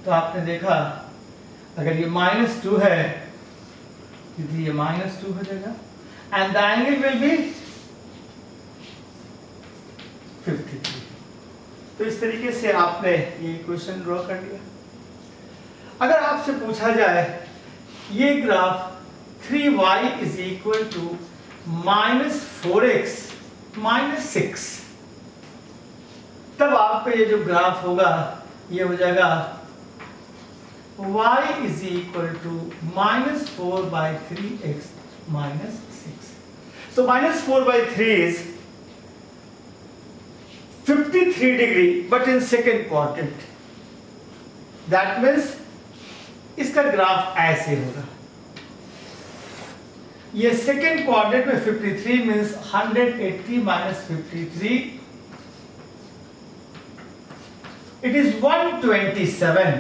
तो आपने देखा अगर ये -2 है क्योंकि ये -2 हो जाएगा and the angle will be 53। तो इस तरीके से आपने ये इक्वेशन ड्रॉ कर लिया। अगर आपसे पूछा जाए ये graph 3y is equal to -4x minus 6, तब आपका ये जो ग्राफ होगा ये हो जाएगा y is equal to -4/3x minus 6. So -4/3 is 53 degree but in second quadrant. That means इसका ग्राफ ऐसे होगा, ये सेकेंड क्वाड्रेंट में 53 means 180 minus 53, it is 127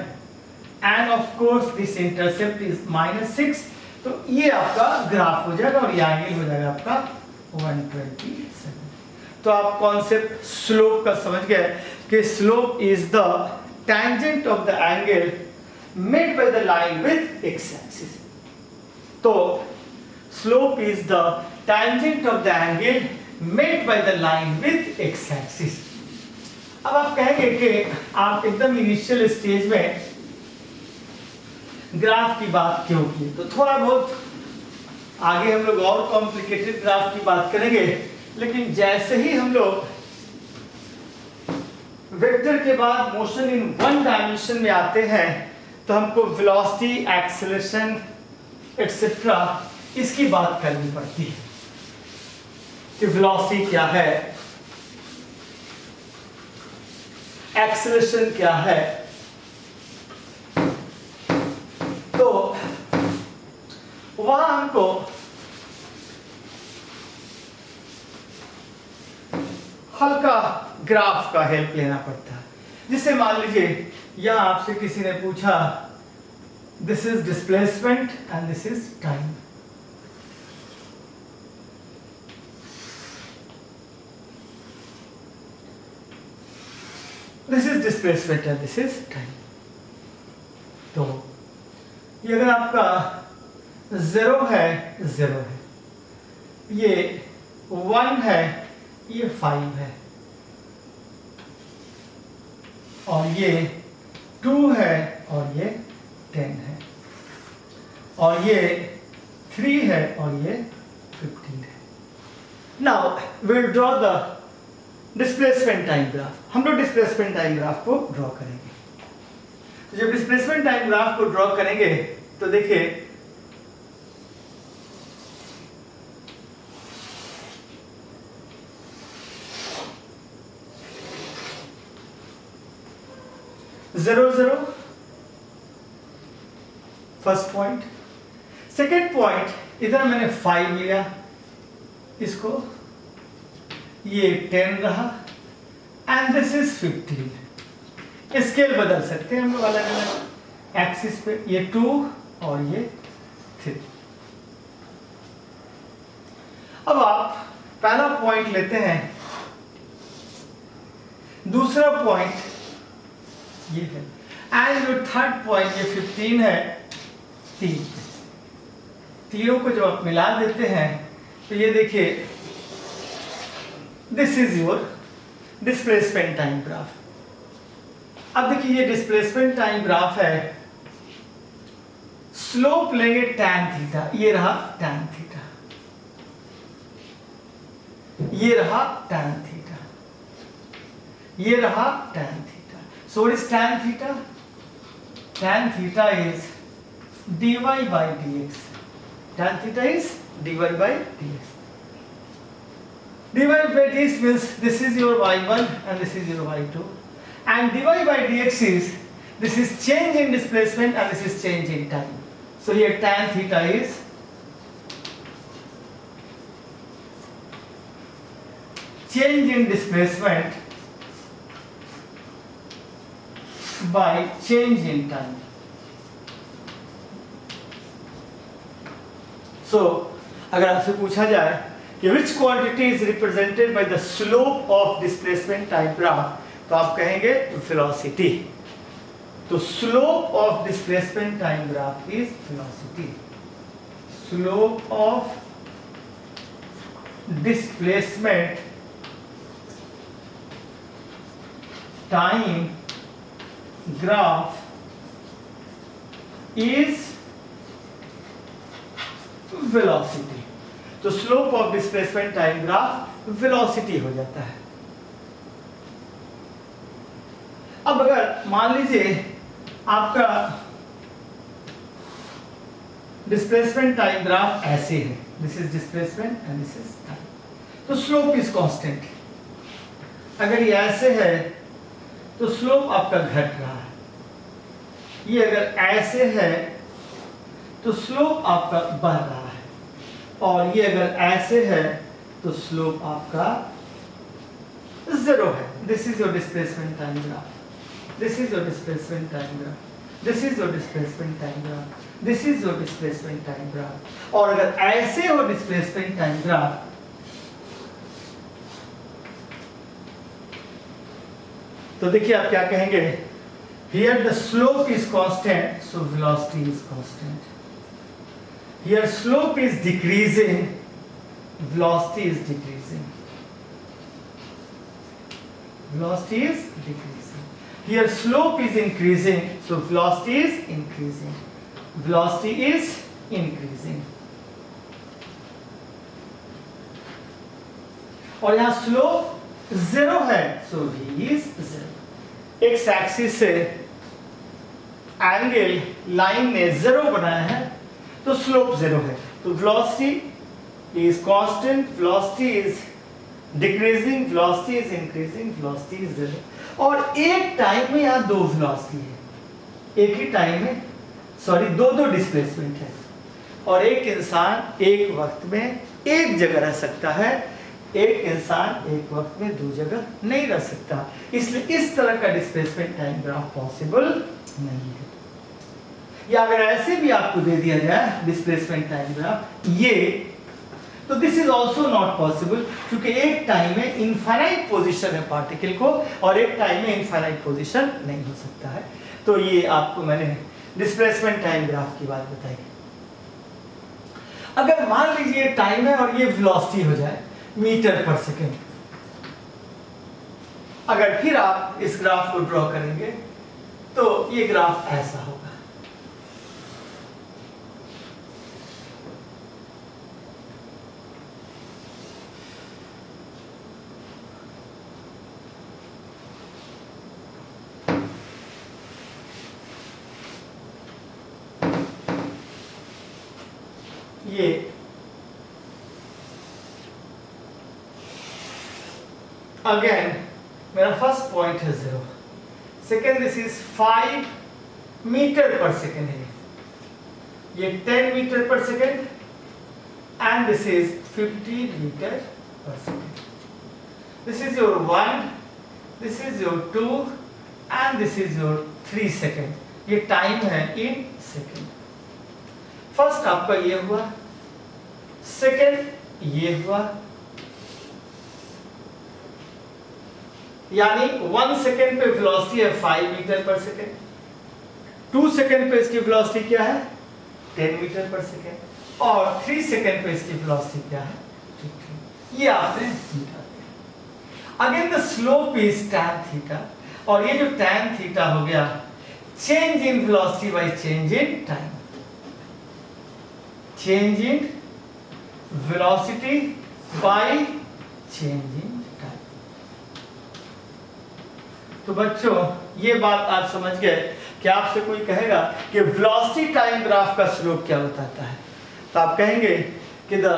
and of course this intercept is -6, तो ये आपका ग्राफ हो जाएगा और ये एंगल हो जाएगा आपका 127। तो आप कॉन्सेप्ट स्लोप का समझ गए कि slope is the tangent of the angle made by the line with x axis. तो slope is the tangent of the angle made by the line with x axis. अब आप कहेंगे कि आप एकदम इनिशियल स्टेज में ग्राफ की बात क्यों की, तो थोड़ा बहुत आगे हम लोग और कॉम्प्लिकेटेड ग्राफ की बात करेंगे, लेकिन जैसे ही हम लोग वेक्टर के बाद मोशन इन वन डायमेंशन में आते हैं तो हमको वेलोसिटी, एक्सेलरेशन एक्सेट्रा इसकी बात करनी पड़ती है कि वेलोसिटी क्या है, एक्सेलरेशन क्या है। तो वहां हमको हल्का ग्राफ का हेल्प लेना पड़ता है। जिससे मान लीजिए यहां आपसे किसी ने पूछा this is displacement and this is time. This is displacement and this is time. तो ये अगर आपका 0 है, 0 है, ये 1 है, ये 5 है, और ये 2 है, और ये 10 है, और ये 3 है, और ये 15 है। Now will draw the displacement time graph. हम लोग डिस्प्लेसमेंट टाइम ग्राफ को ड्रॉ करेंगे। तो जब डिस्प्लेसमेंट टाइम ग्राफ को ड्रॉ करेंगे तो देखिए zero zero first point, second point इधर मैंने 5 लिया, इसको ये 10 रहा, एंड दिस इज 15। स्केल बदल सकते हैं हम लोग अलग अलग एक्सिस पे, ये 2 और ये 3। अब आप पहला पॉइंट लेते हैं, दूसरा पॉइंट ये है, एंड जो थर्ड पॉइंट ये 15 है, 3। तीनों को जब आप मिला देते हैं तो ये देखिए this is your displacement time graph. अब देखिए ये डिस्प्लेसमेंट टाइम ग्राफ है, स्लोप लेंगे tan थीटा, ये रहा tan थीटा, ये रहा tan थीटा, ये रहा tan theta. So what is tan theta? Tan theta is dy by dx. Tan theta is dy by dx. Dy by dx means this is your y1 and this is your y2, and dy by dx is this is change in displacement and this is change in time. So here tan theta is change in displacement by change in time. So अगर आपसे पूछा जाए कि which quantity is represented by the slope of displacement time graph, तो आप कहेंगे velocity। तो slope of displacement time graph is velocity। slope of displacement time graph is velocity। तो slope of displacement time graph velocity हो जाता है। अब अगर मान लीजिए आपका डिस्प्लेसमेंट टाइम ग्राफ ऐसे है, this is displacement and this is time, तो स्लोप इज कांस्टेंट। अगर ये ऐसे है तो स्लोप आपका घट रहा है, ये अगर ऐसे है तो स्लोप आपका बढ़ रहा है, और ये अगर ऐसे है तो स्लोप आपका 0 है। This is your displacement time graph, this is your displacement time graph, this is your displacement time graph, this is your displacement time graph. और अगर ऐसे हो डिस्प्लेसमेंट टाइम ग्राफ तो देखिए आप क्या कहेंगे, here the slope is constant, so velocity is constant. Here slope is decreasing, velocity is decreasing. Velocity is decreasing. Here slope is increasing, so velocity is increasing. Velocity is increasing. और यहाँ slope 0 है, so v is 0। x axis से angle line ने 0 बनाया है तो slope 0 है। तो velocity is constant, velocity is decreasing, velocity is increasing, velocity is 0। और एक टाइम में यहाँ 2 वेलोसिटी है, एक ही टाइम में दो डिस्प्लेसमेंट है, और एक इंसान एक वक्त में एक जगह रह सकता है, एक इंसान एक वक्त में 2 जगह नहीं रह सकता। इसलिए इस तरह का डिस्प्लेसमेंट टाइम ग्राफ पॉसिबल नहीं है। या अगर ऐसे भी आपको दे दिया जाए डिस्प्लेसमेंट टाइम ग्राफ ये, तो this is also not possible, क्योंकि एक टाइम में इनफाइनाइट पोजीशन है पार्टिकल को और एक टाइम में इनफाइनाइट पोजीशन नहीं हो सकता है। तो ये आपको मैंने डिस्प्लेसमेंट टाइम ग्राफ की बात बताई। अगर मान लीजिए टाइम है और ये वेलोसिटी हो जाए मीटर पर सेकेंड, अगर फिर आप इस ग्राफ को ड्रॉ करेंगे तो ये ग्राफ ऐसा होगा। ये अगेन मेरा फर्स्ट पॉइंट है 0, second this is 5 metre per second है, ये 10 metre per second, and this is 50 metre per second. This is your 1, this is your 2 and this is your 3 second. ये टाइम है in second. First आपका ये हुआ, second ये हुआ, यानी 1 सेकेंड पे वेलोसिटी है 5 मीटर पर सेकेंड, 2 सेकेंड पे इसकी वेलोसिटी क्या है 10 मीटर पर सेकेंड, और 3 सेकेंड पे इसकी वेलोसिटी क्या है 15। ये आपने निकाल दिया। Again the slope is tan theta, और ये जो tan थीटा हो गया change in velocity by change in time, change in velocity by change in time. तो बच्चों ये बात आप समझ गए कि आपसे कोई कहेगा कि वेलोसिटी टाइम ग्राफ का स्लोप क्या बताता है, तो आप कहेंगे कि the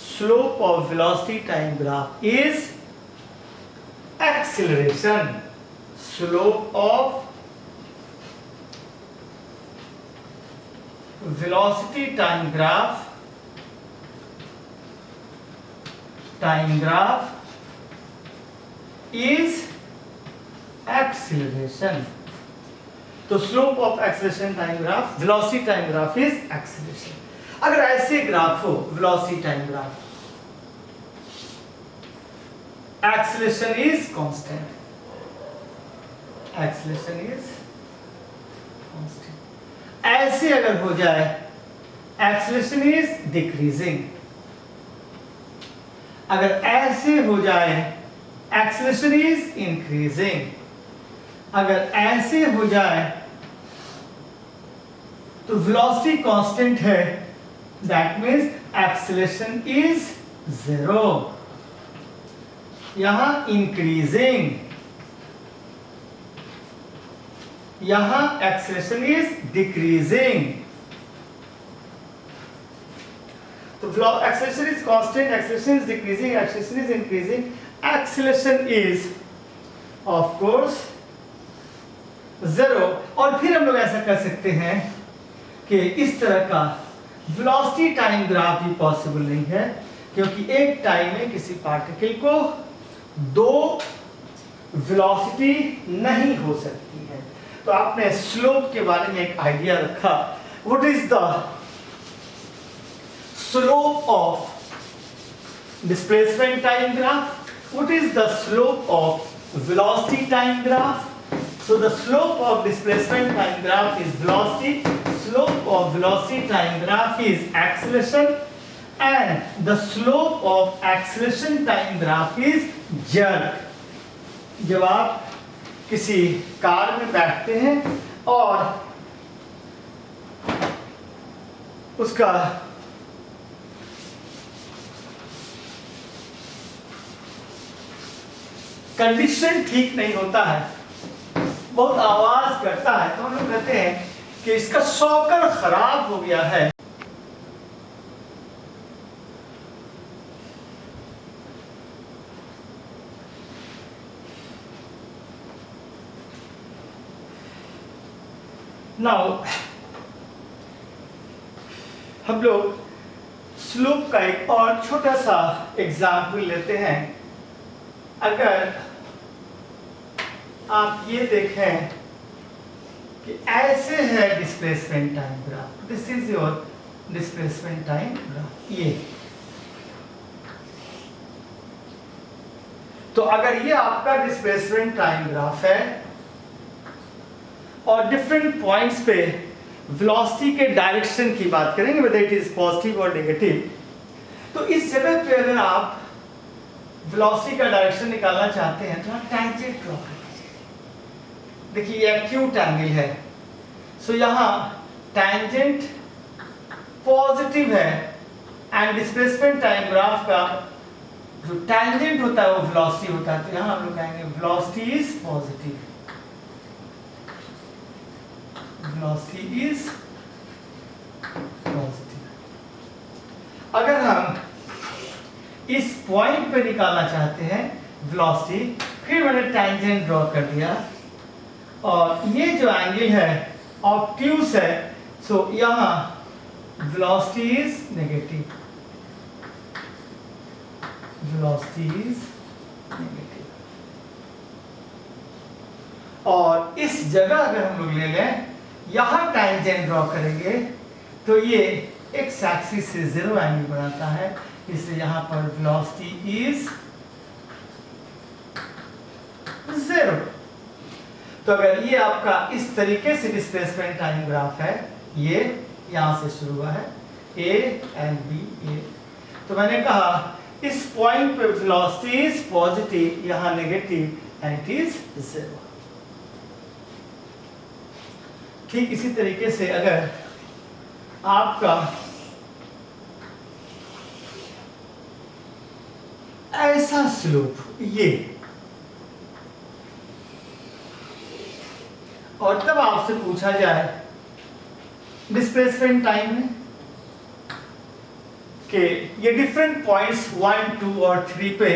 slope of velocity time graph is acceleration, slope of velocity time graph is acceleration। तो slope of acceleration time graph, velocity time graph is acceleration. अगर ऐसे ग्राफ हो velocity time graph, acceleration is constant, acceleration is constant. ऐसे अगर हो जाए acceleration is decreasing, अगर ऐसे हो जाए एक्सीलरेशन इज इंक्रीजिंग, अगर ऐसे हो जाए तो वेलोसिटी कांस्टेंट है, दैट मींस एक्सीलरेशन इज 0। यहां इंक्रीजिंग, यहां एक्सीलरेशन इज डिक्रीजिंग। तो acceleration is constant, acceleration is decreasing, acceleration is increasing, acceleration is of course 0। और फिर हम लोग ऐसा कर सकते हैं कि इस तरह का velocity टाइम ग्राफ भी पॉसिबल नहीं है, क्योंकि एक टाइम में किसी पार्टिकल को 2 वेलोसिटी नहीं हो सकती है। तो आपने स्लोप के बारे में एक आइडिया रखा, what is the slope of displacement time graph, what is the slope of velocity time graph? So the slope of displacement time graph is velocity, slope of velocity time graph is acceleration, and the slope of acceleration time graph is jerk। जब आप किसी car में बैठते हैं और उसका condition ठीक नहीं होता है, बहुत आवाज करता है, तो हम लोग कहते हैं कि इसका शॉकर खराब हो गया है। नाउ हम लोग स्लोप का एक और छोटा सा एग्जाम्पल लेते हैं। अगर आप ये देखें कि ऐसे है displacement time graph, this is your displacement time graph, ये तो अगर ये आपका डिस्प्लेसमेंट टाइम ग्राफ है और डिफरेंट पॉइंट्स पे वेलोसिटी के डायरेक्शन की बात करेंगे, वेदर इट इज पॉजिटिव और नेगेटिव, तो इस जगह पे अगर आप वेलोसिटी का डायरेक्शन निकालना चाहते हैं तो आप टैंजेंट ड्रॉ कर दीजिए। देखिए ये एक्यूट एंगल है, सो यहाँ टैंजेंट पॉजिटिव है एंड डिस्प्लेसमेंट टाइम ग्राफ का जो टैंजेंट होता है वो वेलोसिटी होता है, तो यहाँ हम लोग कहेंगे velocity is positive, velocity is positive. अगर हम इस पॉइंट पे निकालना चाहते हैं वेलोसिटी, फिर मैंने टैंजेंट ड्रॉ कर दिया और ये जो एंगल है ऑब्ट्यूस है, सो यहाँ velocity is negative, velocity is negative. और इस जगह अगर हम लोग ले लें, यहां टैंजेंट ड्रॉ करेंगे तो ये एक्स एक्सिस से जीरो एंगल बनाता है, इसलिए यहां पर वेलोसिटी इज जीरो। तो अगर ये आपका इस तरीके से डिस्प्लेसमेंट टाइम ग्राफ है, ये यहां से शुरू हुआ है ए एंड बी ए, तो मैंने कहा इस पॉइंट पे वेलोसिटी इज पॉजिटिव, यहां negative and it is zero. ठीक इसी तरीके से अगर आपका ऐसा स्लोप ये, और तब आपसे पूछा जाए डिस्प्लेसमेंट टाइम में कि ये डिफरेंट पॉइंट्स 1, 2 और 3 पे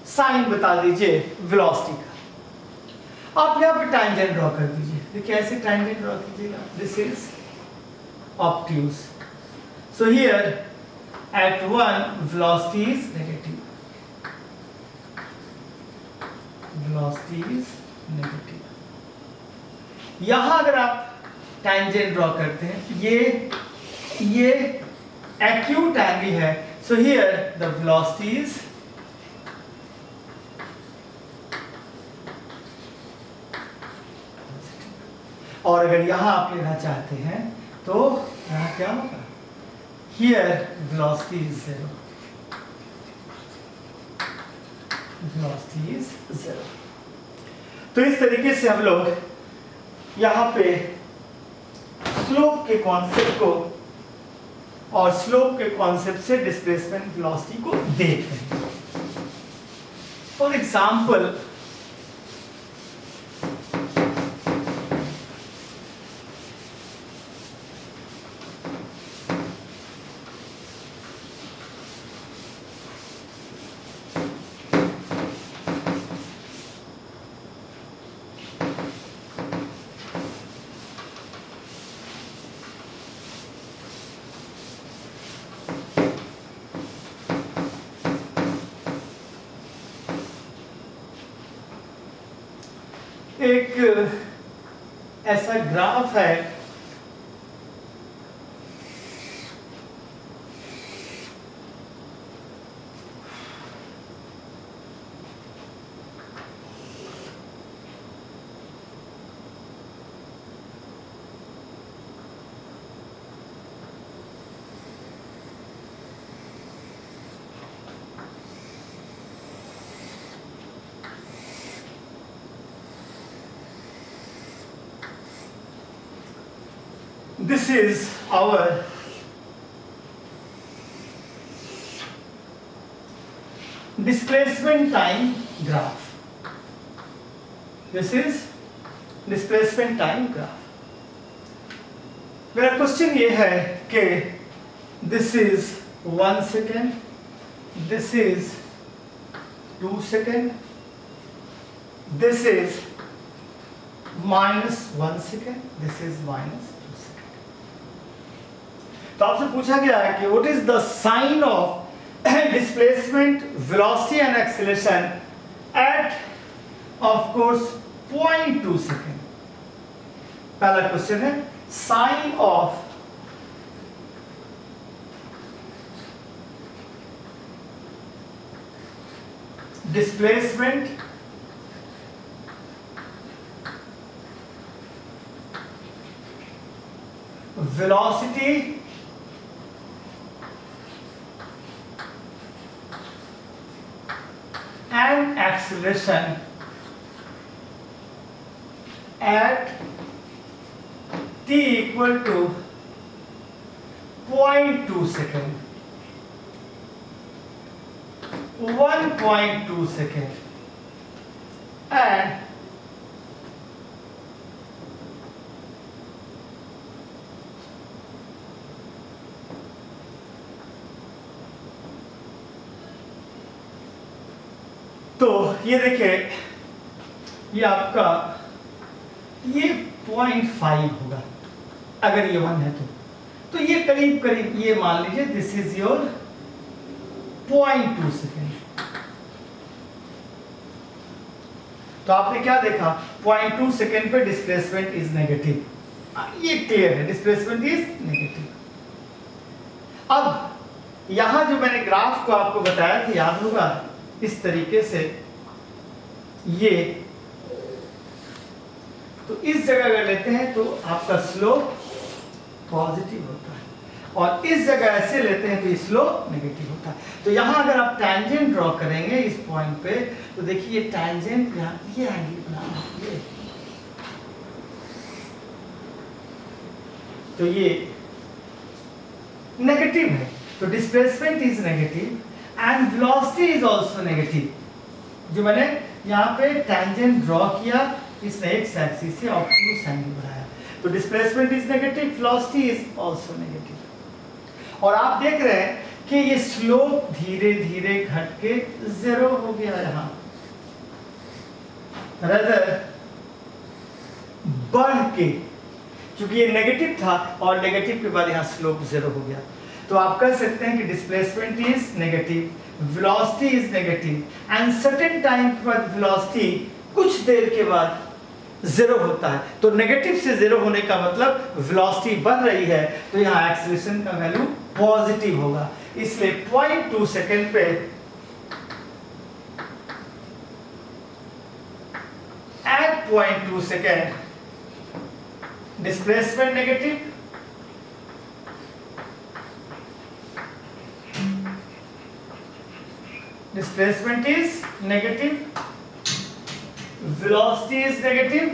साइन बता दीजिए वेलोसिटी का। आप यहाँ पे टैंजेंट ड्रॉ कर दीजिए। देखिए ऐसे टैंजेंट ड्रॉ कीजिएगा, this is obtuse, so here eight 1 velocity is negative, velocity is negative. यहां अगर आप टैंजेंट ड्रॉ करते हैं, ये एक्यूट एंगल है, so here the velocity is और अगर यहां आप लेना चाहते हैं तो यहां क्या होगा, here velocity is zero, velocity is zero. तो इस तरीके से हम लोग यहां पे स्लोप के कॉन्सेप्ट को और स्लोप के कॉन्सेप्ट से डिस्प्लेसमेंट वेलोसिटी को देख रहे हैं। फॉर एग्जाम्पल एक ऐसा ग्राफ है, this is our displacement time graph. This is displacement time graph. मेरा क्वेश्चन ये है कि this is 1 second, this is 2 second, this is -1 second, this is -2 second. तो आपसे पूछा गया है कि what is the sign of displacement, velocity and acceleration at of course 0.2 second. पहला क्वेश्चन है sign of displacement velocity and acceleration at t equal to 0.2 second, 1.2 second and तो ये देखिए, ये आपका ये 0.5 होगा अगर ये 1 है तो ये करीब करीब ये मान लीजिए दिस इज योर 0.2 सेकेंड। तो आपने क्या देखा, 0.2 सेकेंड पे डिस्प्लेसमेंट इज नेगेटिव, ये क्लियर है, डिस्प्लेसमेंट इज नेगेटिव। अब यहां जो मैंने ग्राफ को आपको बताया था, याद होगा, इस तरीके से ये, तो इस जगह अगर लेते हैं तो आपका स्लोप पॉजिटिव होता है और इस जगह ऐसे लेते हैं तो ये स्लोप नेगेटिव होता है। तो यहां अगर आप टैंजेंट ड्रॉ करेंगे इस पॉइंट पे तो देखिए टैंजेंट ये एंगल बनाना, ये तो ये नेगेटिव है, तो displacement is negative and velocity is also negative. जो मैंने यहाँ पे टैंजेंट ड्रॉ किया, इसने एक्स एक्सिस से ऑब्टयूज एंगल बनाया, तो displacement is negative, velocity is also negative. और आप देख रहे हैं कि ये स्लोप धीरे धीरे घट के 0 हो गया यहाँ, रदर बढ़ के, क्योंकि ये नेगेटिव था और नेगेटिव के बाद यहाँ स्लोप 0 हो गया। तो आप कह सकते हैं कि displacement is negative, velocity is negative and certain time के बाद वेलोसिटी कुछ देर के बाद 0 होता है। तो नेगेटिव से 0 होने का मतलब वेलोसिटी बढ़ रही है, तो यहाँ एक्सीलरेशन का वैल्यू पॉजिटिव होगा। इसलिए 0.2 सेकेंड पे at 0.2 second displacement negative, displacement is negative, velocity is negative,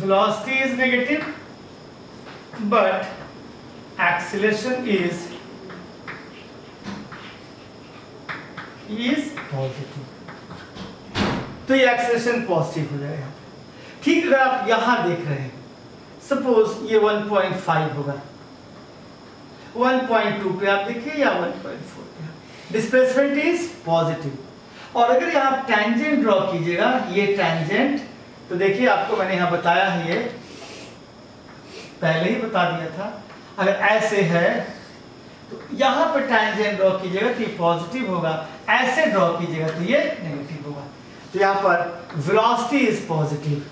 velocity is negative, but acceleration is positive। तो ये एक्सेलरेशन पॉजिटिव हो जाएगा। ठीक, अगर आप यहां देख रहे हैं, सपोज ये 1.5 होगा, 1.2 पे आप देखिए या 1.4 पे, डिस्प्लेसमेंट इज पॉजिटिव। और अगर यहाँ आप टैंजेंट ड्रॉ कीजिएगा, ये टैंजेंट, तो देखिए आपको मैंने यहाँ बताया है, ये पहले ही बता दिया था, अगर ऐसे है तो यहाँ पर टैंजेंट ड्रॉ कीजिएगा तो ये पॉजिटिव होगा, ऐसे ड्रॉ कीजिएगा तो ये नेगेटिव होगा। तो यहाँ पर velocity is positive,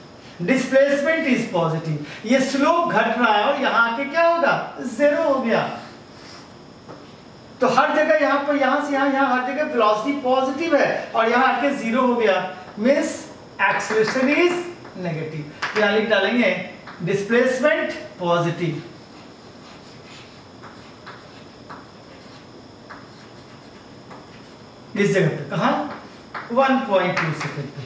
displacement is positive, ये स्लोप घट रहा है और यहाँ आके क्या होगा, 0 हो गया। तो हर जगह यहाँ पर, यहाँ से यहाँ हर जगह वेलोसिटी पॉजिटिव है और यहाँ आके 0 हो गया, मींस एक्सेलरेशन इज नेगेटिव। तो यहाँ लिख डालेंगे डिस्प्लेसमेंट पॉजिटिव, इस जगह पे कहा 1.2 सेकेंड पे,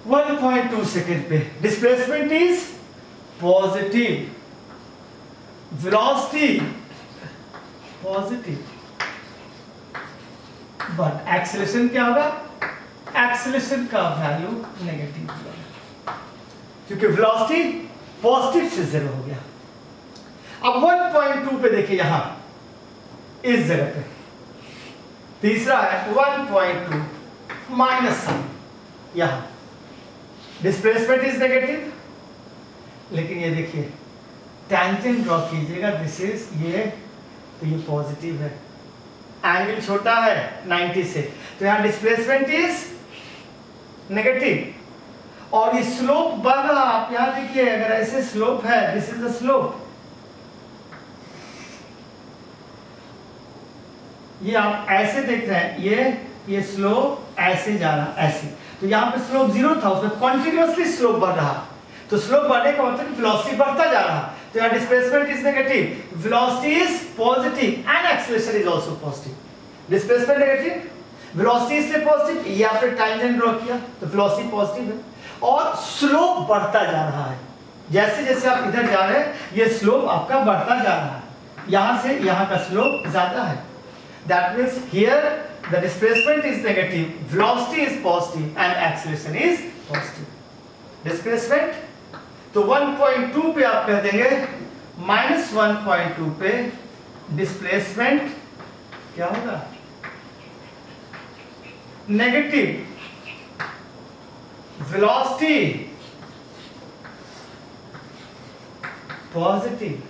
1.2 सेकेंड पे displacement is positive, velocity positive, but acceleration क्या होगा, एक्सेलरेशन का वैल्यू नेगेटिव होगा क्योंकि वेलोसिटी पॉजिटिव से 0 हो गया। अब 1.2 पे देखिए यहां इस जगह पे तीसरा है 1.2 माइनस साइन, यहां डिस्प्लेसमेंट इज नेगेटिव, लेकिन ये देखिए टेंजेंट ड्रॉ कीजिएगा, दिस इज ये, तो ये पॉजिटिव है, एंगल छोटा है 90 से, तो यहां डिस्प्लेसमेंट इज नेगेटिव और ये स्लोप बढ़ रहा। आप यहां देखिए अगर ऐसे स्लोप है, दिस इज द स्लोप, ये आप ऐसे देख रहे हैं, ये स्लोप ऐसे जा रहा, ऐसे, तो यहाँ पे स्लोप 0 था, उसमें कॉन्टिन्यूअसली स्लोप बढ़ रहा, तो स्लोप बढ़ने का मतलब वेलोसिटी बढ़ता जा रहा, तो यहाँ displacement is negative, velocity is positive and acceleration is also positive. Displacement negative, velocity इसलिए पॉजिटिव, ये आपने टांजेंट ड्रॉ किया तो वेलोसिटी पॉजिटिव है और स्लोप बढ़ता जा रहा है। जैसे जैसे आप इधर जा रहे हैं ये स्लोप आपका बढ़ता जा रहा है, यहां से यहां का स्लोप ज्यादा है। That means here the displacement is negative, velocity is positive and acceleration is positive. Displacement तो 1.2 पे आप कह देंगे -1.2 पे डिस्प्लेसमेंट क्या होगा, negative, velocity positive,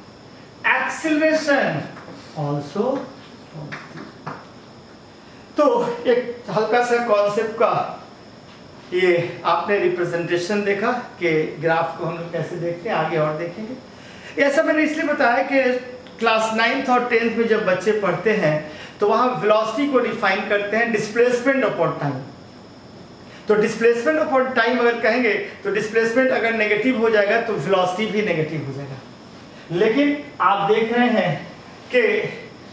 acceleration also positive. तो एक हल्का सा कॉन्सेप्ट का ये आपने रिप्रेजेंटेशन देखा कि ग्राफ को हम लोग कैसे देखते हैं, आगे और देखेंगे। ऐसा मैंने इसलिए बताया कि क्लास 9th और 10th में जब बच्चे पढ़ते हैं तो वहाँ वेलोसिटी को डिफाइन करते हैं डिस्प्लेसमेंट अपॉन टाइम। तो डिस्प्लेसमेंट अपॉन टाइम अगर कहेंगे तो डिस्प्लेसमेंट अगर नेगेटिव हो जाएगा तो वेलोसिटी भी नेगेटिव हो जाएगा, लेकिन आप देख रहे हैं कि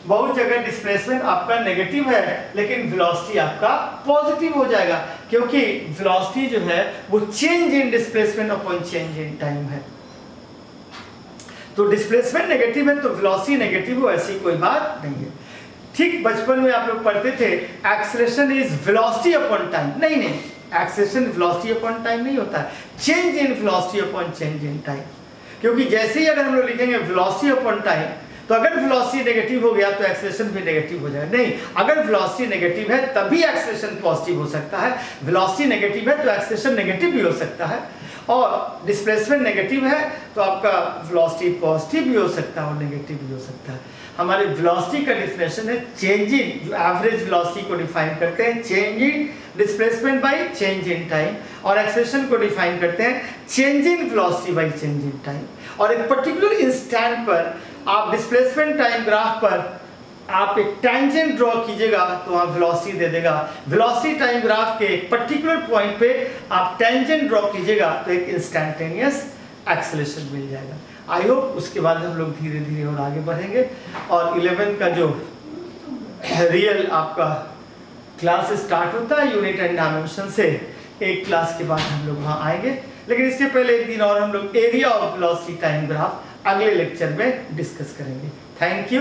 बहुत जगह डिस्प्लेसमेंट आपका नेगेटिव है लेकिन वेलोसिटी आपका पॉजिटिव हो जाएगा, क्योंकि वेलोसिटी जो है वो change in displacement upon change in time है। तो डिस्प्लेसमेंट नेगेटिव है तो वेलोसिटी नेगेटिव हो, ऐसी कोई बात नहीं है। ठीक बचपन में आप लोग पढ़ते थे acceleration is velocity upon time, नहीं नहीं, एक्सेलरेशन वेलोसिटी अपॉन टाइम नहीं होता है, change in velocity upon change in time. क्योंकि जैसे ही अगर हम लोग लिखेंगे वेलोसिटी अपॉन टाइम तो अगर वेलोसिटी नेगेटिव हो गया तो एक्सेलरेशन भी नेगेटिव हो जाएगा, नहीं, अगर वेलोसिटी नेगेटिव है तभी एक्सेलरेशन पॉजिटिव हो सकता है, वेलोसिटी नेगेटिव है तो एक्सेलरेशन नेगेटिव भी हो सकता है, और डिस्प्लेसमेंट नेगेटिव है तो आपका वेलोसिटी पॉजिटिव भी हो सकता है और नेगेटिव भी हो सकता है। हमारे वेलोसिटी का डिफिनेशन है चेंज इन, जो एवरेज वेलोसिटी को डिफाइन करते हैं change in displacement by change in time, और एक्सेलरेशन को डिफाइन करते हैं change in velocity by change in time. और एक पर्टिकुलर इंस्टेंट पर आप डिस्प्लेसमेंट टाइम ग्राफ पर आप एक टेंजेंट ड्रॉ कीजिएगा तो वहाँ वेलोसिटी दे देगा, वेलोसिटी टाइम ग्राफ के एक पर्टिकुलर पॉइंट पे आप टेंजेंट ड्रॉ कीजिएगा तो एक इंस्टेंटेनियस एक्सेलरेशन मिल जाएगा। आई होप उसके बाद हम लोग धीरे धीरे और आगे बढ़ेंगे और 11 का जो रियल आपका क्लास स्टार्ट होता है यूनिट एंड डायमेंशन से, एक क्लास के बाद हम लोग वहाँ आएंगे, लेकिन इसके पहले एक दिन और हम लोग area of velocity time graph अगले लेक्चर में डिस्कस करेंगे। Thank you.